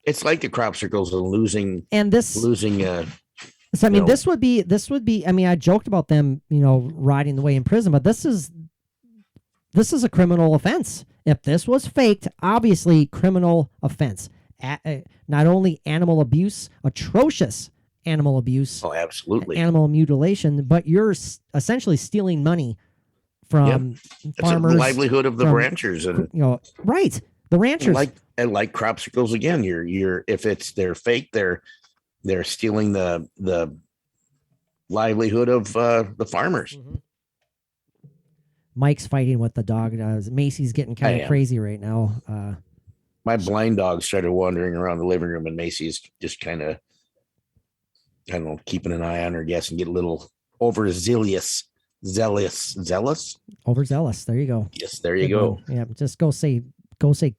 F: It's like the crop circles are losing.
E: So I mean, this would be. I mean, I joked about them, rotting away in prison, but this is a criminal offense. If this was faked, obviously criminal offense. Not only animal abuse, atrocious animal abuse.
F: Oh, absolutely.
E: Animal mutilation, but you're essentially stealing money from farmers.
F: It's the livelihood of the ranchers, and
E: right. The ranchers,
F: like crop circles again. You're if they're fake, they're stealing the livelihood of the farmers.
E: Mm-hmm. Mike's fighting with the dog. Macy's getting kind of crazy right now.
F: My blind dog started wandering around the living room, and Macy's just kind of, I don't know, keeping an eye on her, guess, and get a little overzealous.
E: Overzealous. There you go.
F: Yes, there you go.
E: Yeah, just go say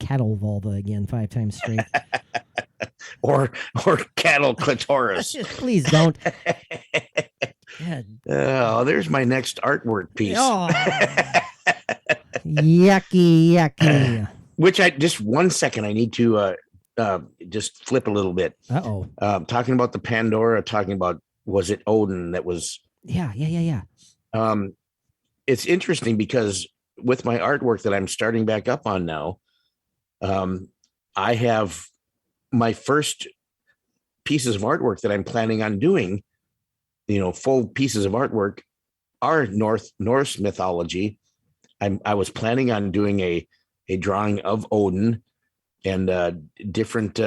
E: cattle vulva again 5 times straight.
F: or cattle clitoris.
E: Please don't.
F: Oh, there's my next artwork piece.
E: Oh. Yucky.
F: Which just 1 second, I need to just flip a little bit. Talking about the Pandora, talking about, was it Odin that was?
E: Yeah.
F: It's interesting because with my artwork that I'm starting back up on now, I have my first pieces of artwork that I'm planning on doing, full pieces of artwork are Norse mythology. I was planning on doing a drawing of Odin and different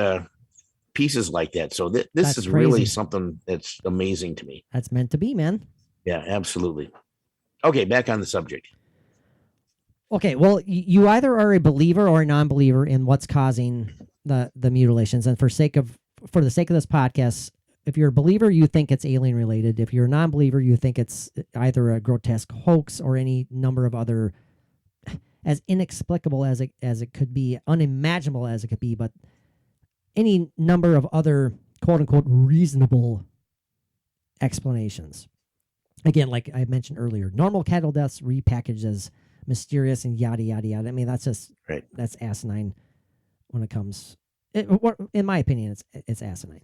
F: pieces like that. So this is crazy. Really something that's amazing to me.
E: That's meant to be, man.
F: Yeah, absolutely. Okay, back on the subject.
E: Okay, well, you either are a believer or a non-believer in what's causing the mutilations. And for the sake of this podcast, if you're a believer, you think it's alien related. If you're a non-believer, you think it's either a grotesque hoax or any number of other, as inexplicable as it could be, unimaginable as it could be, but any number of other quote unquote reasonable explanations. Again, like I mentioned earlier, normal cattle deaths repackaged as mysterious and yada yada yada. I mean, that's just
F: right.
E: That's asinine when it comes. In my opinion, it's asinine.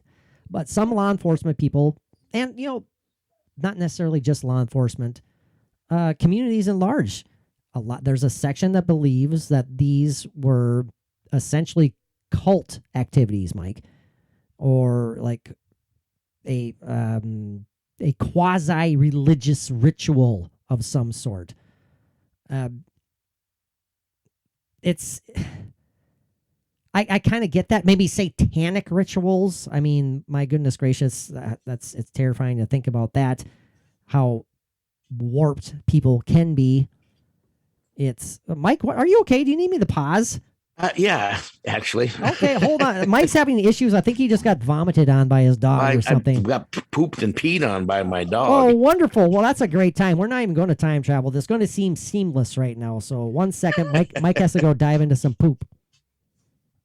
E: But some law enforcement people, and not necessarily just law enforcement, communities in large, there's a section that believes that these were essentially cult activities, Mike, or like a quasi-religious ritual of some sort. I kind of get that. Maybe satanic rituals. I mean, my goodness gracious, it's terrifying to think about that. How warped people can be. It's Mike. Are you okay? Do you need me to pause?
F: Yeah, actually.
E: Okay, hold on. Mike's having issues. I think he just got vomited on by his dog or something.
F: I got pooped and peed on by my
E: Oh,
F: dog.
E: wonderful. Well, that's a great time. We're not even going to time travel. This is going to seem seamless right now. So 1 second, Mike has to go dive into some poop.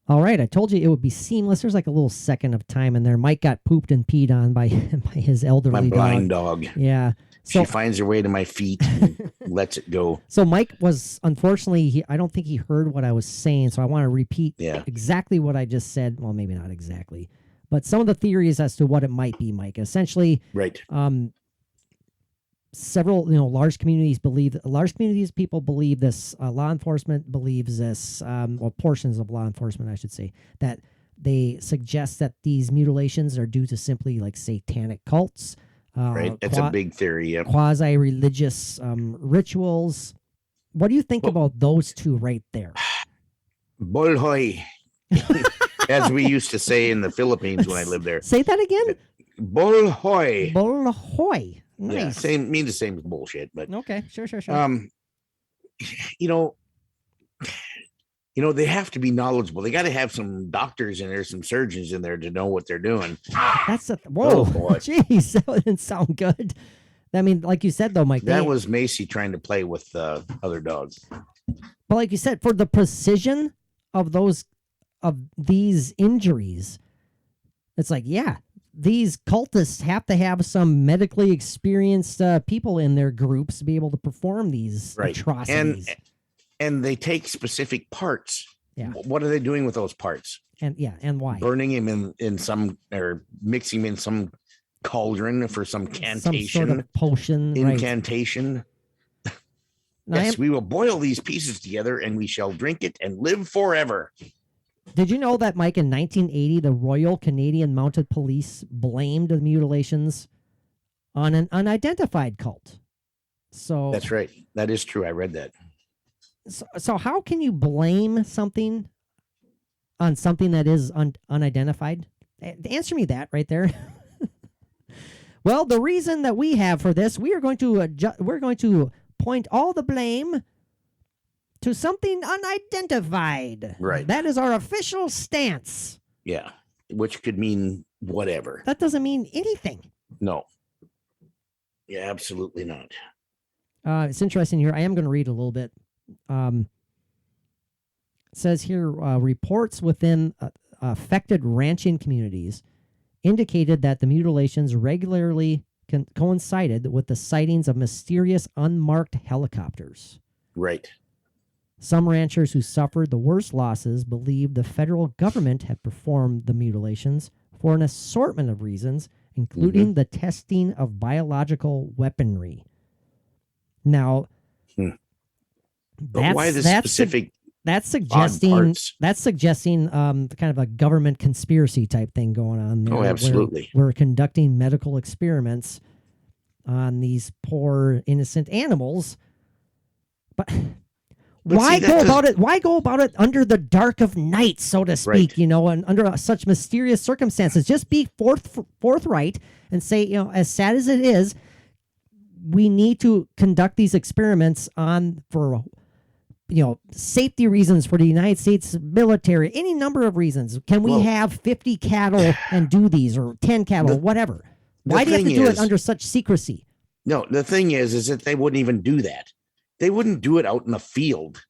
E: All right, I told you it would be seamless. There's like a little second of time in there. Mike got pooped and peed on by his elderly
F: My blind dog.
E: Yeah. So,
F: she finds her way to my feet and lets it go.
E: So Mike was, unfortunately, I don't think he heard what I was saying, so I want to repeat exactly what I just said. Well, maybe not exactly, but some of the theories as to what it might be, Mike. Essentially,
F: right.
E: Several, large communities people believe this, law enforcement believes this, or portions of law enforcement, I should say, that they suggest that these mutilations are due to simply like satanic cults.
F: Right. It's a big theory. Yeah.
E: Quasi-religious rituals. What do you think about those two right there?
F: Bolhoy, as we used to say in the Philippines when I lived there.
E: Say that again?
F: Bolhoy.
E: Bolhoy. Nice.
F: Yeah, means the same as bullshit, but
E: okay, sure.
F: They have to be knowledgeable. They got to have some doctors in there, some surgeons in there to know what they're doing.
E: That's whoa, jeez, that didn't sound good. I mean, like you said though, Mike,
F: that was Macy trying to play with other dogs.
E: But like you said, for the precision of these injuries, it's like, yeah, these cultists have to have some medically experienced people in their groups to be able to perform these atrocities.
F: And they take specific parts.
E: Yeah.
F: What are they doing with those parts?
E: And why?
F: Burning him in some, or mixing him in some cauldron for some cantation.
E: Some sort of potion.
F: Incantation.
E: Right.
F: Yes, we will boil these pieces together and we shall drink it and live forever.
E: Did you know that, Mike, in 1980, the Royal Canadian Mounted Police blamed the mutilations on an unidentified cult? So
F: that's right. That is true. I read that.
E: So how can you blame something on something that is unidentified? Answer me that right there. Well, the reason that we have for this, we're going to point all the blame to something unidentified.
F: Right.
E: That is our official stance.
F: Yeah. Which could mean whatever.
E: That doesn't mean anything.
F: No. Yeah, absolutely not.
E: It's interesting here. I am going to read a little bit. It says here, reports within affected ranching communities indicated that the mutilations regularly coincided with the sightings of mysterious unmarked helicopters.
F: Right.
E: Some ranchers who suffered the worst losses believed the federal government had performed the mutilations for an assortment of reasons, including the testing of biological weaponry. Now,
F: why the specific?
E: That's suggesting kind of a government conspiracy type thing going on there.
F: Oh, absolutely.
E: We're conducting medical experiments on these poor innocent animals, but why go about it? Why go about it under the dark of night, so to speak?
F: Right.
E: And under such mysterious circumstances, just be forthright and say, as sad as it is, we need to conduct these experiments for safety reasons for the United States military, any number of reasons. Can we have 50 cattle and do these, or 10 cattle, whatever? Why do you have to do it under such secrecy?
F: No, the thing is that they wouldn't even do that. They wouldn't do it out in the field.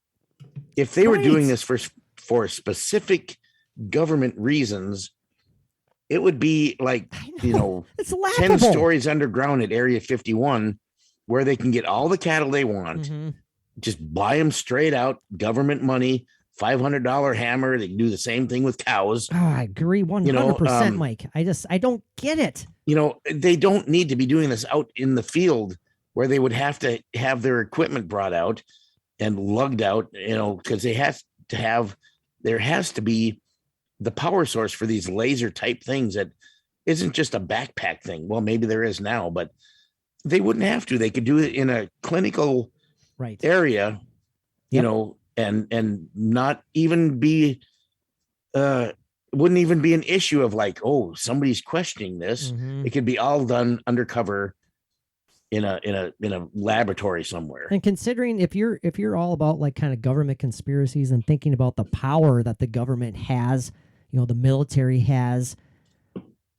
F: If they were doing this for specific government reasons, it would be like,
E: it's
F: 10 stories underground at Area 51 where they can get all the cattle they want. Just buy them straight out, government money, $500 hammer. They can do the same thing with cows.
E: Oh, I agree 100%, Mike. I don't get it.
F: They don't need to be doing this out in the field where they would have to have their equipment brought out and lugged out, because there has to be the power source for these laser type things that isn't just a backpack thing. Well, maybe there is now, but they wouldn't have to. They could do it in a clinical area, and not even be, wouldn't even be an issue of like, oh, somebody's questioning this. It could be all done undercover in a laboratory somewhere.
E: And considering if you're all about like kind of government conspiracies and thinking about the power that the government has, the military has,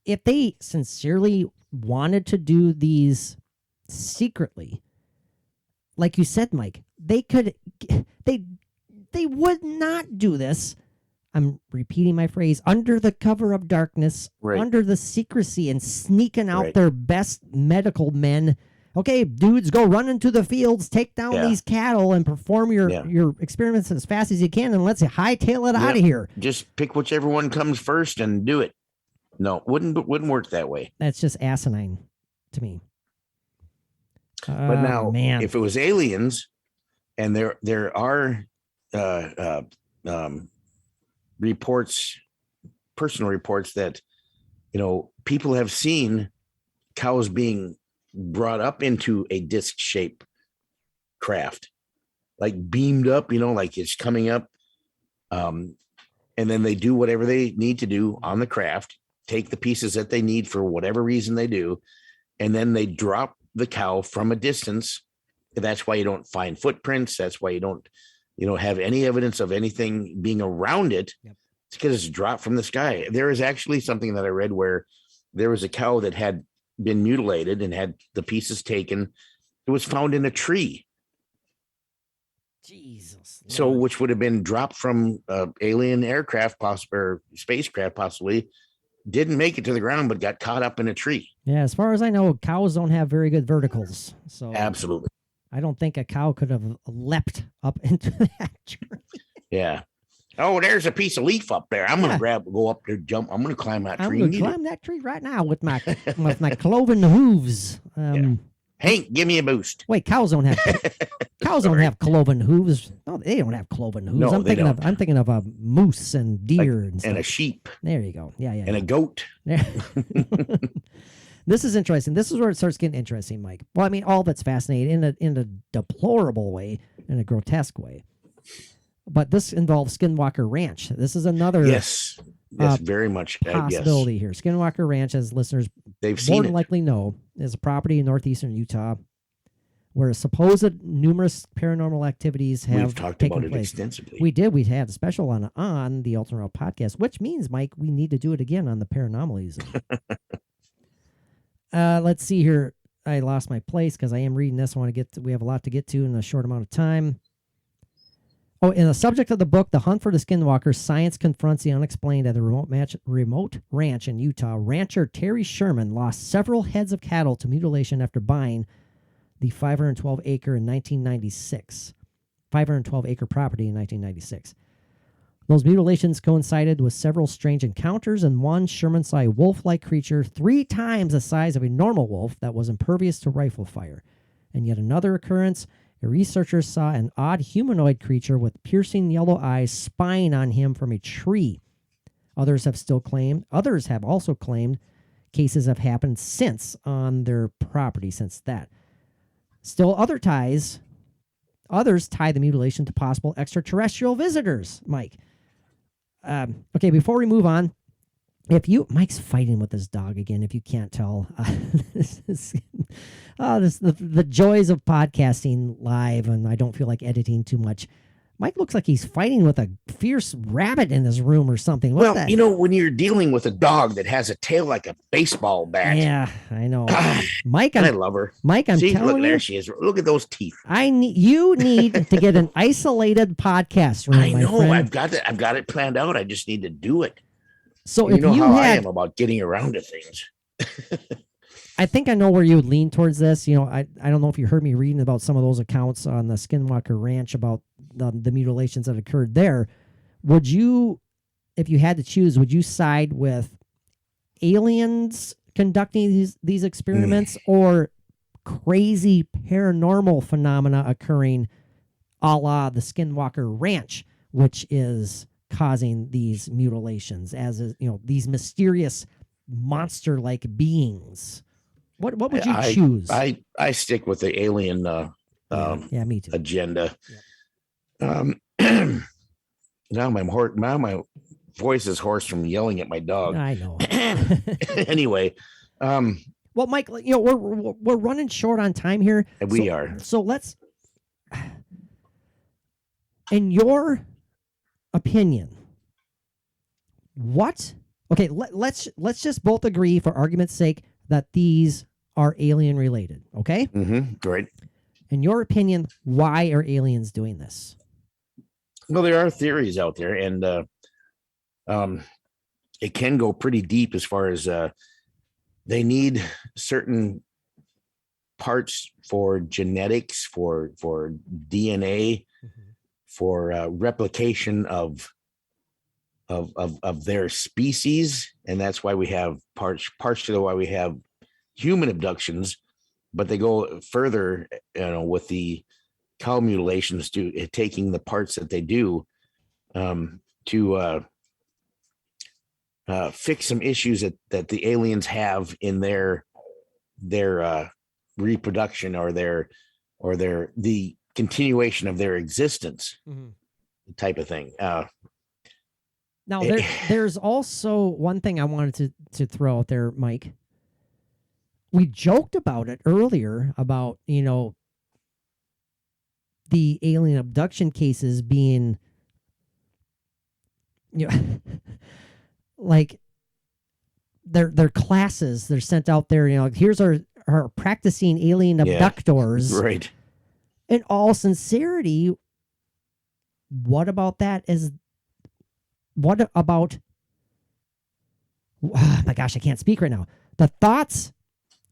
E: if they sincerely wanted to do these secretly, like you said, Mike, they would not do this. I'm repeating my phrase, under the cover of darkness, under the secrecy, and sneaking out their best medical men. Okay, dudes, go run into the fields, take down these cattle, and perform your experiments as fast as you can, and let's hightail it out of here.
F: Just pick whichever one comes first and do it. No, wouldn't work that way.
E: That's just asinine to me.
F: But now, if it was aliens, and there are reports, personal reports that people have seen cows being brought up into a disc-shaped craft, like beamed up, like it's coming up, and then they do whatever they need to do on the craft, take the pieces that they need for whatever reason they do, and then they drop the cow from a distance. That's why you don't find footprints. That's why you don't have any evidence of anything being around it. Yep. It's because it's dropped from the sky. There is actually something that I read where there was a cow that had been mutilated and had the pieces taken. It was found in a tree.
E: Jesus.
F: So, which would have been dropped from alien aircraft, or spacecraft, possibly, didn't make it to the ground, but got caught up in a tree.
E: Yeah, as far as I know, cows don't have very good verticals. So
F: absolutely,
E: I don't think a cow could have leapt up into that tree.
F: Yeah. Oh, there's a piece of leaf up there. I'm going to go up there, jump. I'm going to climb that tree.
E: I'm going to climb that tree right now with my cloven hooves.
F: Hank, give me a boost.
E: Wait, cows don't have have cloven hooves. No, they don't have cloven hooves.
F: No,
E: I'm thinking of a moose and deer
F: and a sheep.
E: There you go. Yeah.
F: And a goat.
E: This is interesting. This is where it starts getting interesting, Mike. Well, I mean, all of it's fascinating in a deplorable way, in a grotesque way. But this involves Skinwalker Ranch. This is another
F: very much
E: possibility here. Skinwalker Ranch, as listeners more than likely know, is a property in northeastern Utah where supposed numerous paranormal activities have
F: We've talked
E: taken
F: about it
E: place.
F: extensively.
E: We did. We had a special on the Alternate Route podcast, which means, Mike, we need to do it again on the Paranomalies. Let's see here. I lost my place because I am reading this. We have a lot to get to in a short amount of time. Oh, in the subject of the book, The Hunt for the Skinwalker, Science Confronts the Unexplained at a remote ranch in Utah, rancher Terry Sherman lost several heads of cattle to mutilation after buying the 512-acre property in 1996. Those mutilations coincided with several strange encounters, and one, Sherman saw a wolf-like creature 3 times the size of a normal wolf that was impervious to rifle fire. And yet another occurrence, a researcher saw an odd humanoid creature with piercing yellow eyes spying on him from a tree. Others have also claimed cases have happened since on their property since that. Still, others tie the mutilation to possible extraterrestrial visitors, Mike. Okay, before we move on, Mike's fighting with his dog again, if you can't tell. The joys of podcasting live, and I don't feel like editing too much. Mike looks like he's fighting with a fierce rabbit in his room or something. What's that?
F: When you're dealing with a dog that has a tail like a baseball bat.
E: Yeah, I know. Mike,
F: I love her.
E: Mike, I'm telling you.
F: Look, there she is. Look at those teeth.
E: You need to get an isolated podcast room.
F: I know.
E: My
F: friend. I've got it planned out. I just need to do it.
E: So
F: you know how I am about getting around to things.
E: I think I know where you would lean towards this. I don't know if you heard me reading about some of those accounts on the Skinwalker Ranch about the mutilations that occurred there. Would you, if you had to choose, would you side with aliens conducting these experiments or crazy paranormal phenomena occurring a la the Skinwalker Ranch, which is causing these mutilations, these mysterious monster-like beings? What would you choose?
F: I stick with the alien
E: me too.
F: agenda. Yeah. Now my voice is hoarse from yelling at my dog.
E: I know.
F: Anyway,
E: Well, Mike, we're running short on time here.
F: And we are.
E: So let's, in your opinion, what? Okay, let's just both agree, for argument's sake, that these are alien related. Okay.
F: Mm-hmm. Right.
E: In your opinion, why are aliens doing this?
F: Well, there are theories out there, and it can go pretty deep as far as they need certain parts for genetics, for DNA, for replication of their species, and that's why we have partially why we have human abductions. But they go further, with the cow mutilations, to taking the parts that they do to fix some issues that the aliens have in their reproduction or the continuation of their existence, type of thing.
E: Now, there's also one thing I wanted to throw out there, Mike. We joked about it earlier about, the alien abduction cases being, like they're classes. They're sent out there, here's our practicing alien abductors.
F: Right.
E: In all sincerity, what about that? What about, oh my gosh, I can't speak right now. The thoughts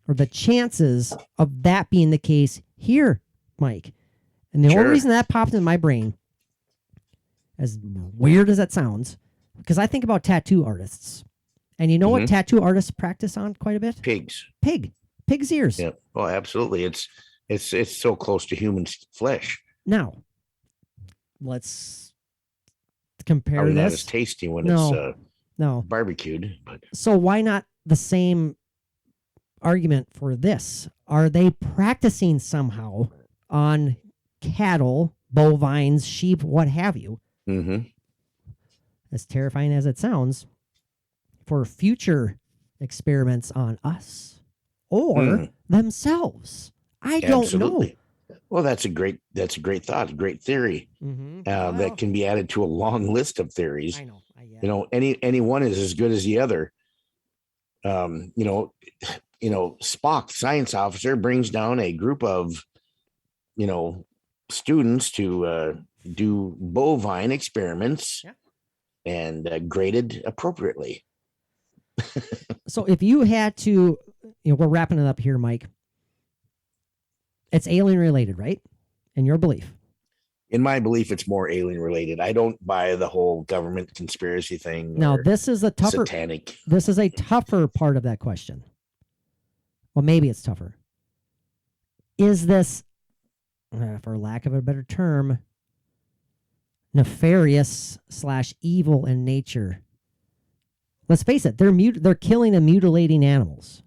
E: or the chances of that being the case here, Mike. And the only reason that popped in my brain, as weird as that sounds, because I think about tattoo artists. And you know what tattoo artists practice on quite a bit?
F: Pig's
E: ears.
F: Yeah. Oh, absolutely. It's so close to human flesh.
E: Now, let's compare this.
F: Not as tasty when it's barbecued. But
E: so why not the same argument for this? Are they practicing somehow on cattle, bovines, sheep, what have you? As terrifying as it sounds, for future experiments on us or themselves. I don't know.
F: Well, that's a great thought, a great theory that can be added to a long list of theories. I know. Any one is as good as the other. Spock, science officer, brings down a group of, students to do bovine experiments and graded appropriately.
E: So if you had to, we're wrapping it up here, Mike. It's alien related, right? In your belief?
F: In my belief, it's more alien related. I don't buy the whole government conspiracy thing.
E: Now, this is a tougher
F: satanic.
E: This is a tougher part of that question. Well, maybe it's tougher. Is this, for lack of a better term, nefarious / evil in nature? Let's face it, they're killing and mutilating animals.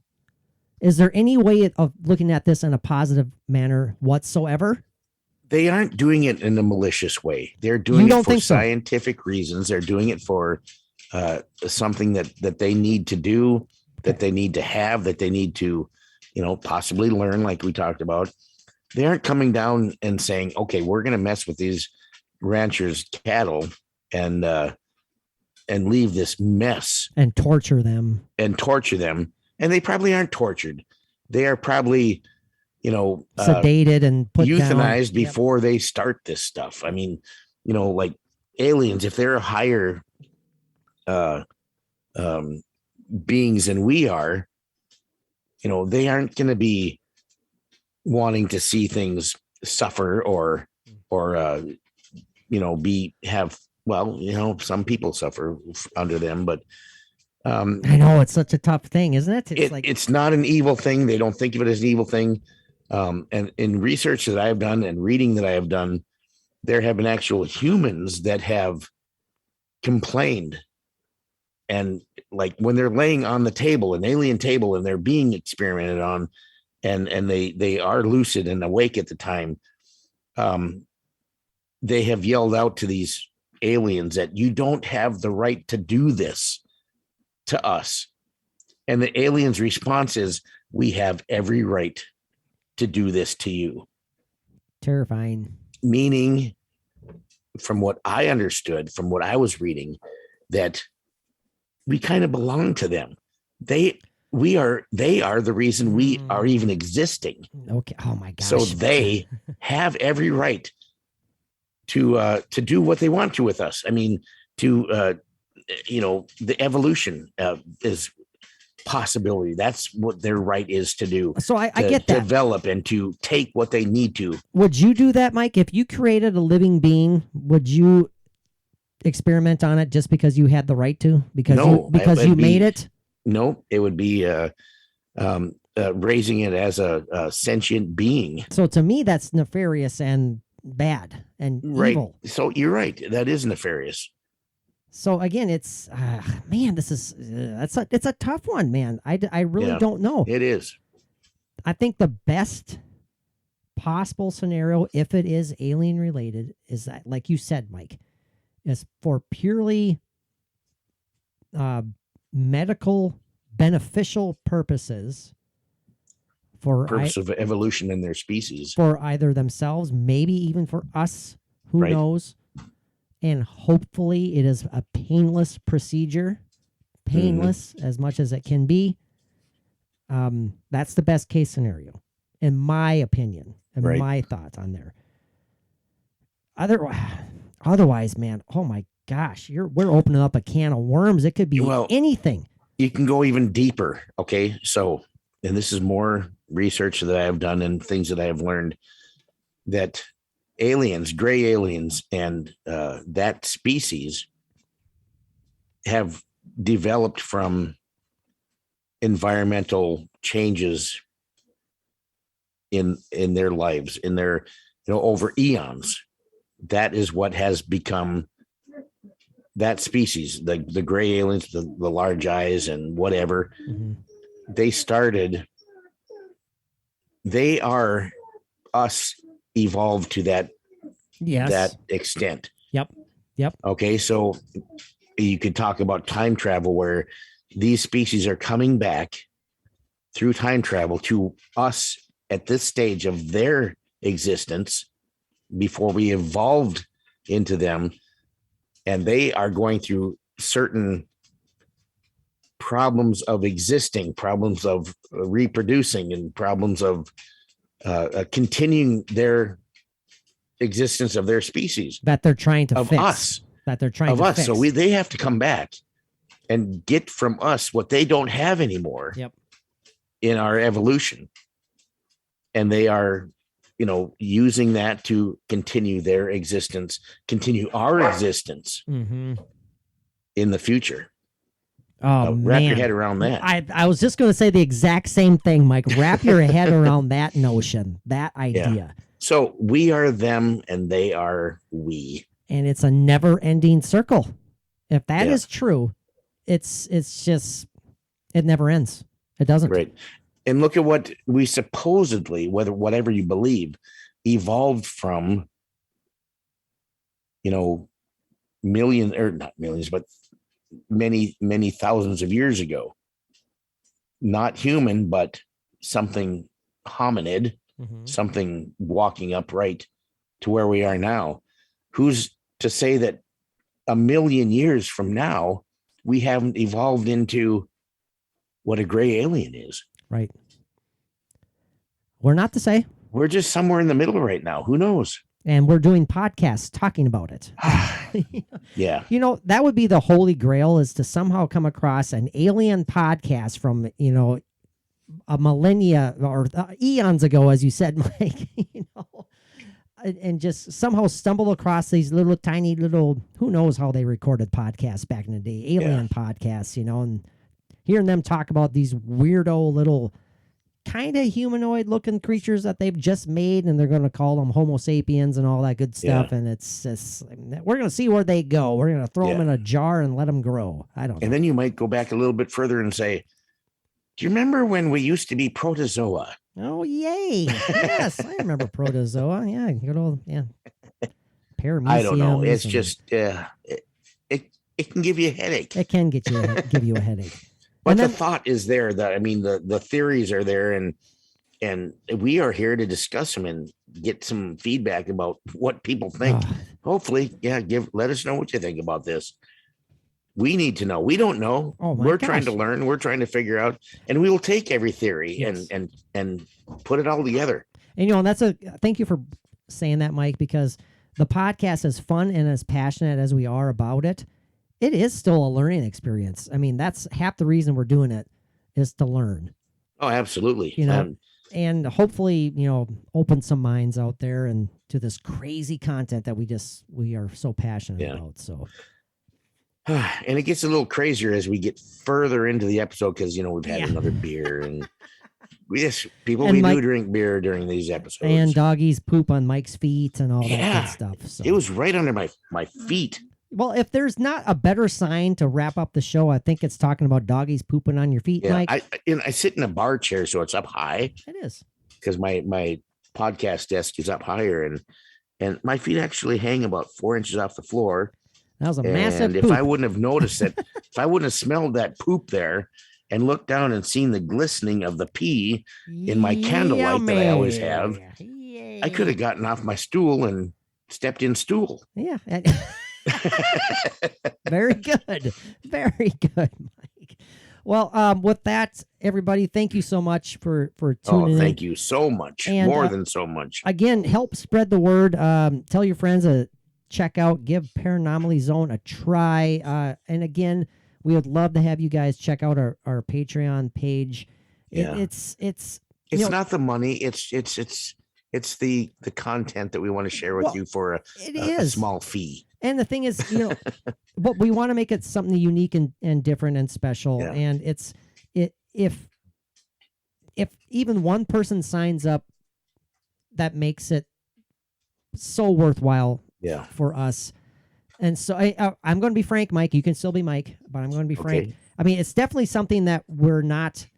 E: Is there any way of looking at this in a positive manner whatsoever?
F: They aren't doing it in a malicious way. They're doing it for scientific reasons. They're doing it for something that they need to do, that they need to have, that they need to, possibly learn, like we talked about. They aren't coming down and saying, okay, we're going to mess with these ranchers' cattle and leave this mess
E: and torture them.
F: And they probably aren't tortured. They are probably,
E: sedated and put
F: euthanized
E: down
F: before they start this stuff. I mean, like aliens, if they're higher beings than we are, they aren't going to be wanting to see things suffer or some people suffer under them, but
E: I know it's such a tough thing, isn't it?
F: It's not an evil thing. They don't think of it as an evil thing. And in research that I have done and reading that I have done, there have been actual humans that have complained. And like when they're laying on the table, an alien table, and they're being experimented on, and they are lucid and awake at the time, they have yelled out to these aliens that you don't have the right to do this to us. And the aliens' response is, we have every right to do this to you.
E: Terrifying.
F: Meaning, from what I understood, from what I was reading, that we kind of belong to them. They are the reason we are even existing.
E: Okay. Oh my gosh.
F: So they have every right to do what they want to with us. I mean, the evolution is possibility. That's what their right is to do.
E: So I get that.
F: Develop and to take what they need to.
E: Would you do that, Mike? If you created a living being, would you experiment on it just because you had the right to? Because you made it?
F: No, it would be raising it as a sentient being.
E: So to me, that's nefarious and bad and evil.
F: So you're right. That is nefarious.
E: So again, it's man, this is it's a tough one, man. I really don't know.
F: It is.
E: I think the best possible scenario, if it is alien related, is that, like you said, Mike, is for purely medical beneficial purposes, for
F: of evolution in their species,
E: for either themselves, maybe even for us. Who knows? And hopefully it is a painless procedure, painless as much as it can be. That's the best case scenario, in my opinion, and my thoughts on there. Otherwise, man, oh my gosh, we're opening up a can of worms. It could be anything. You
F: can go even deeper. Okay, so, and this is more research that I have done and things that I have learned, that aliens, gray aliens, and that species have developed from environmental changes in their lives, in their, over eons. That is what has become that species, the gray aliens, the large eyes and whatever. They are us evolved to that extent.
E: Yep.
F: Okay, so you could talk about time travel, where these species are coming back through time travel to us at this stage of their existence before we evolved into them, and they are going through certain problems of existing, problems of reproducing, and problems of continuing their existence of their species
E: that they're trying to fix.
F: Us,
E: that they're trying to fix.
F: So they have to come back and get from us what they don't have anymore. In our evolution, and they are, using that to continue their existence, continue our existence in the future. Wrap your head around that.
E: I was just going to say the exact same thing, Mike. Wrap your head around that notion, that idea.
F: Yeah. So we are them and they are we.
E: And it's a never-ending circle. If that is true, it's just, it never ends. It doesn't.
F: Right. And look at what we supposedly, whatever you believe, evolved from, millions, or not millions, but many, many thousands of years ago. Not human, but something hominid, something walking upright to where we are now. Who's to say that a million years from now, we haven't evolved into what a gray alien is?
E: Right. We're not to say.
F: We're just somewhere in the middle right now. Who knows?
E: And we're doing podcasts talking about it.
F: Yeah.
E: That would be the holy grail, is to somehow come across an alien podcast from, a millennia or eons ago, as you said, Mike, and just somehow stumble across these little tiny little, who knows how they recorded podcasts back in the day, alien podcasts, and hearing them talk about these weirdo little kind of humanoid looking creatures that they've just made, and they're going to call them Homo sapiens and all that good stuff. And it's just, we're going to see where they go. We're going to throw them in a jar and let them grow. I don't know.
F: And then you might go back a little bit further and say, do you remember when we used to be protozoa?
E: Oh, yay. Yes, I remember protozoa. Yeah, good old, parameciums.
F: I don't know. It's just, it can give you a headache.
E: It can give you a headache.
F: But
E: then,
F: the thought is there. The theories are there, and we are here to discuss them and get some feedback about what people think. Hopefully, let us know what you think about this. We need to know. We don't know.
E: Oh my
F: We're
E: gosh.
F: trying to learn. We're trying to figure out, and we will take every theory
E: Yes.
F: and put it all together.
E: And and that's thank you for saying that, Mike, because the podcast, as fun and as passionate as we are about it, it is still a learning experience. I mean, that's half the reason we're doing it, is to learn.
F: Oh, absolutely.
E: And hopefully, open some minds out there and to this crazy content that we are so passionate about. So,
F: and it gets a little crazier as we get further into the episode because we've had another beer, and we do drink beer during these episodes,
E: and doggies poop on Mike's feet and all that good stuff. So
F: it was right under my feet.
E: Well, if there's not a better sign to wrap up the show, I think it's talking about doggies pooping on your feet, Mike.
F: I sit in a bar chair, so it's up high.
E: It is.
F: Because my podcast desk is up higher, and my feet actually hang about 4 inches off the floor.
E: That was a massive
F: poop. If I wouldn't have noticed it, if I wouldn't have smelled that poop there and looked down and seen the glistening of the pee in my candlelight that I always have, I could have gotten off my stool and stepped in stool.
E: Yeah. Very good. Very good, Mike. Well, with that, everybody, thank you so much for tuning in.
F: Thank you so much. And, more than so much.
E: Again, help spread the word. Tell your friends to check out, give Paranormally Zone a try. And again, we would love to have you guys check out our Patreon page.
F: Yeah.
E: It's
F: not the money. It's the content that we want to share with you for a small fee.
E: And the thing is, but we want to make it something unique and different and special. Yeah. And if even one person signs up, that makes it so worthwhile for us. And so I'm going to be frank, Mike. You can still be Mike, but I'm going to be frank. I mean, it's definitely something that we're not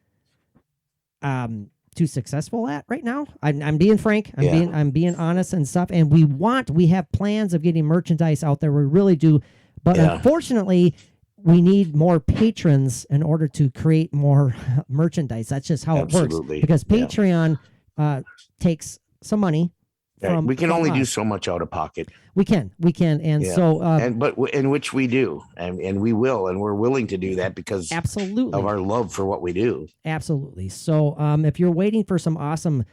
E: too successful at right now. I'm being frank. I'm being honest and stuff. And we have plans of getting merchandise out there. We really do. But unfortunately, we need more patrons in order to create more merchandise. That's just how it works. Because Patreon takes some money.
F: We can only do so much out of pocket.
E: We can, and
F: in which we do, and we will, and we're willing to do that because of our love for what we do.
E: Absolutely. So, if you're waiting for some awesome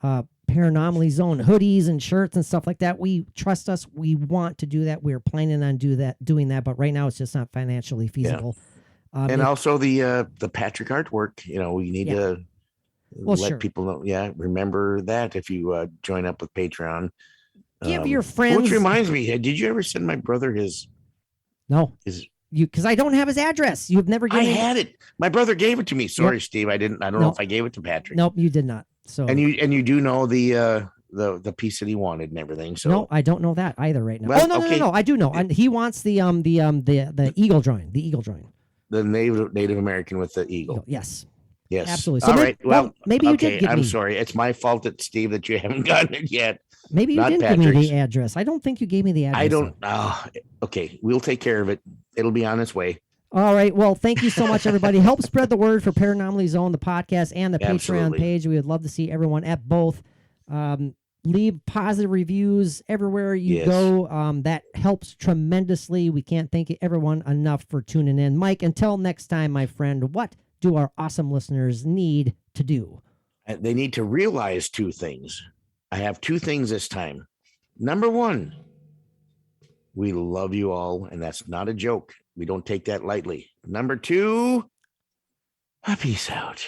E: Paranormally Zone hoodies and shirts and stuff like that, trust us. We want to do that. We're planning on doing that, but right now it's just not financially feasible.
F: Yeah. And also the Patrick artwork. We need to. Let people know. Yeah, remember that if you join up with Patreon.
E: Give your friends.
F: Which reminds me, did you ever send my brother his?
E: No. Because I don't have his address. You've never given.
F: I had it. My brother gave it to me. Sorry, Steve. I didn't. I don't know if I gave it to Patrick.
E: Nope, you did not. So.
F: And you do know the piece that he wanted and everything. So
E: no, I don't know that either right now.
F: Well,
E: no, I do know. And he wants the eagle drawing. The eagle drawing.
F: The Native American with the eagle.
E: Yes.
F: Yes.
E: Absolutely. So
F: all right. Well,
E: maybe you did give me.
F: I'm sorry. It's my fault, Steve, that you haven't gotten it yet.
E: Maybe you didn't give me the address. I don't think you gave me the address.
F: I don't. Okay. We'll take care of it. It'll be on its way.
E: All right. Well, thank you so much, everybody. Help spread the word for Paranormally Zone, the podcast, and the Patreon page. We would love to see everyone at both. Leave positive reviews everywhere you go. That helps tremendously. We can't thank everyone enough for tuning in. Mike, until next time, my friend, what do our awesome listeners need to do?
F: They need to realize two things. I have two things this time. Number one, we love you all, and that's not a joke. We don't take that lightly. Number two, peace out.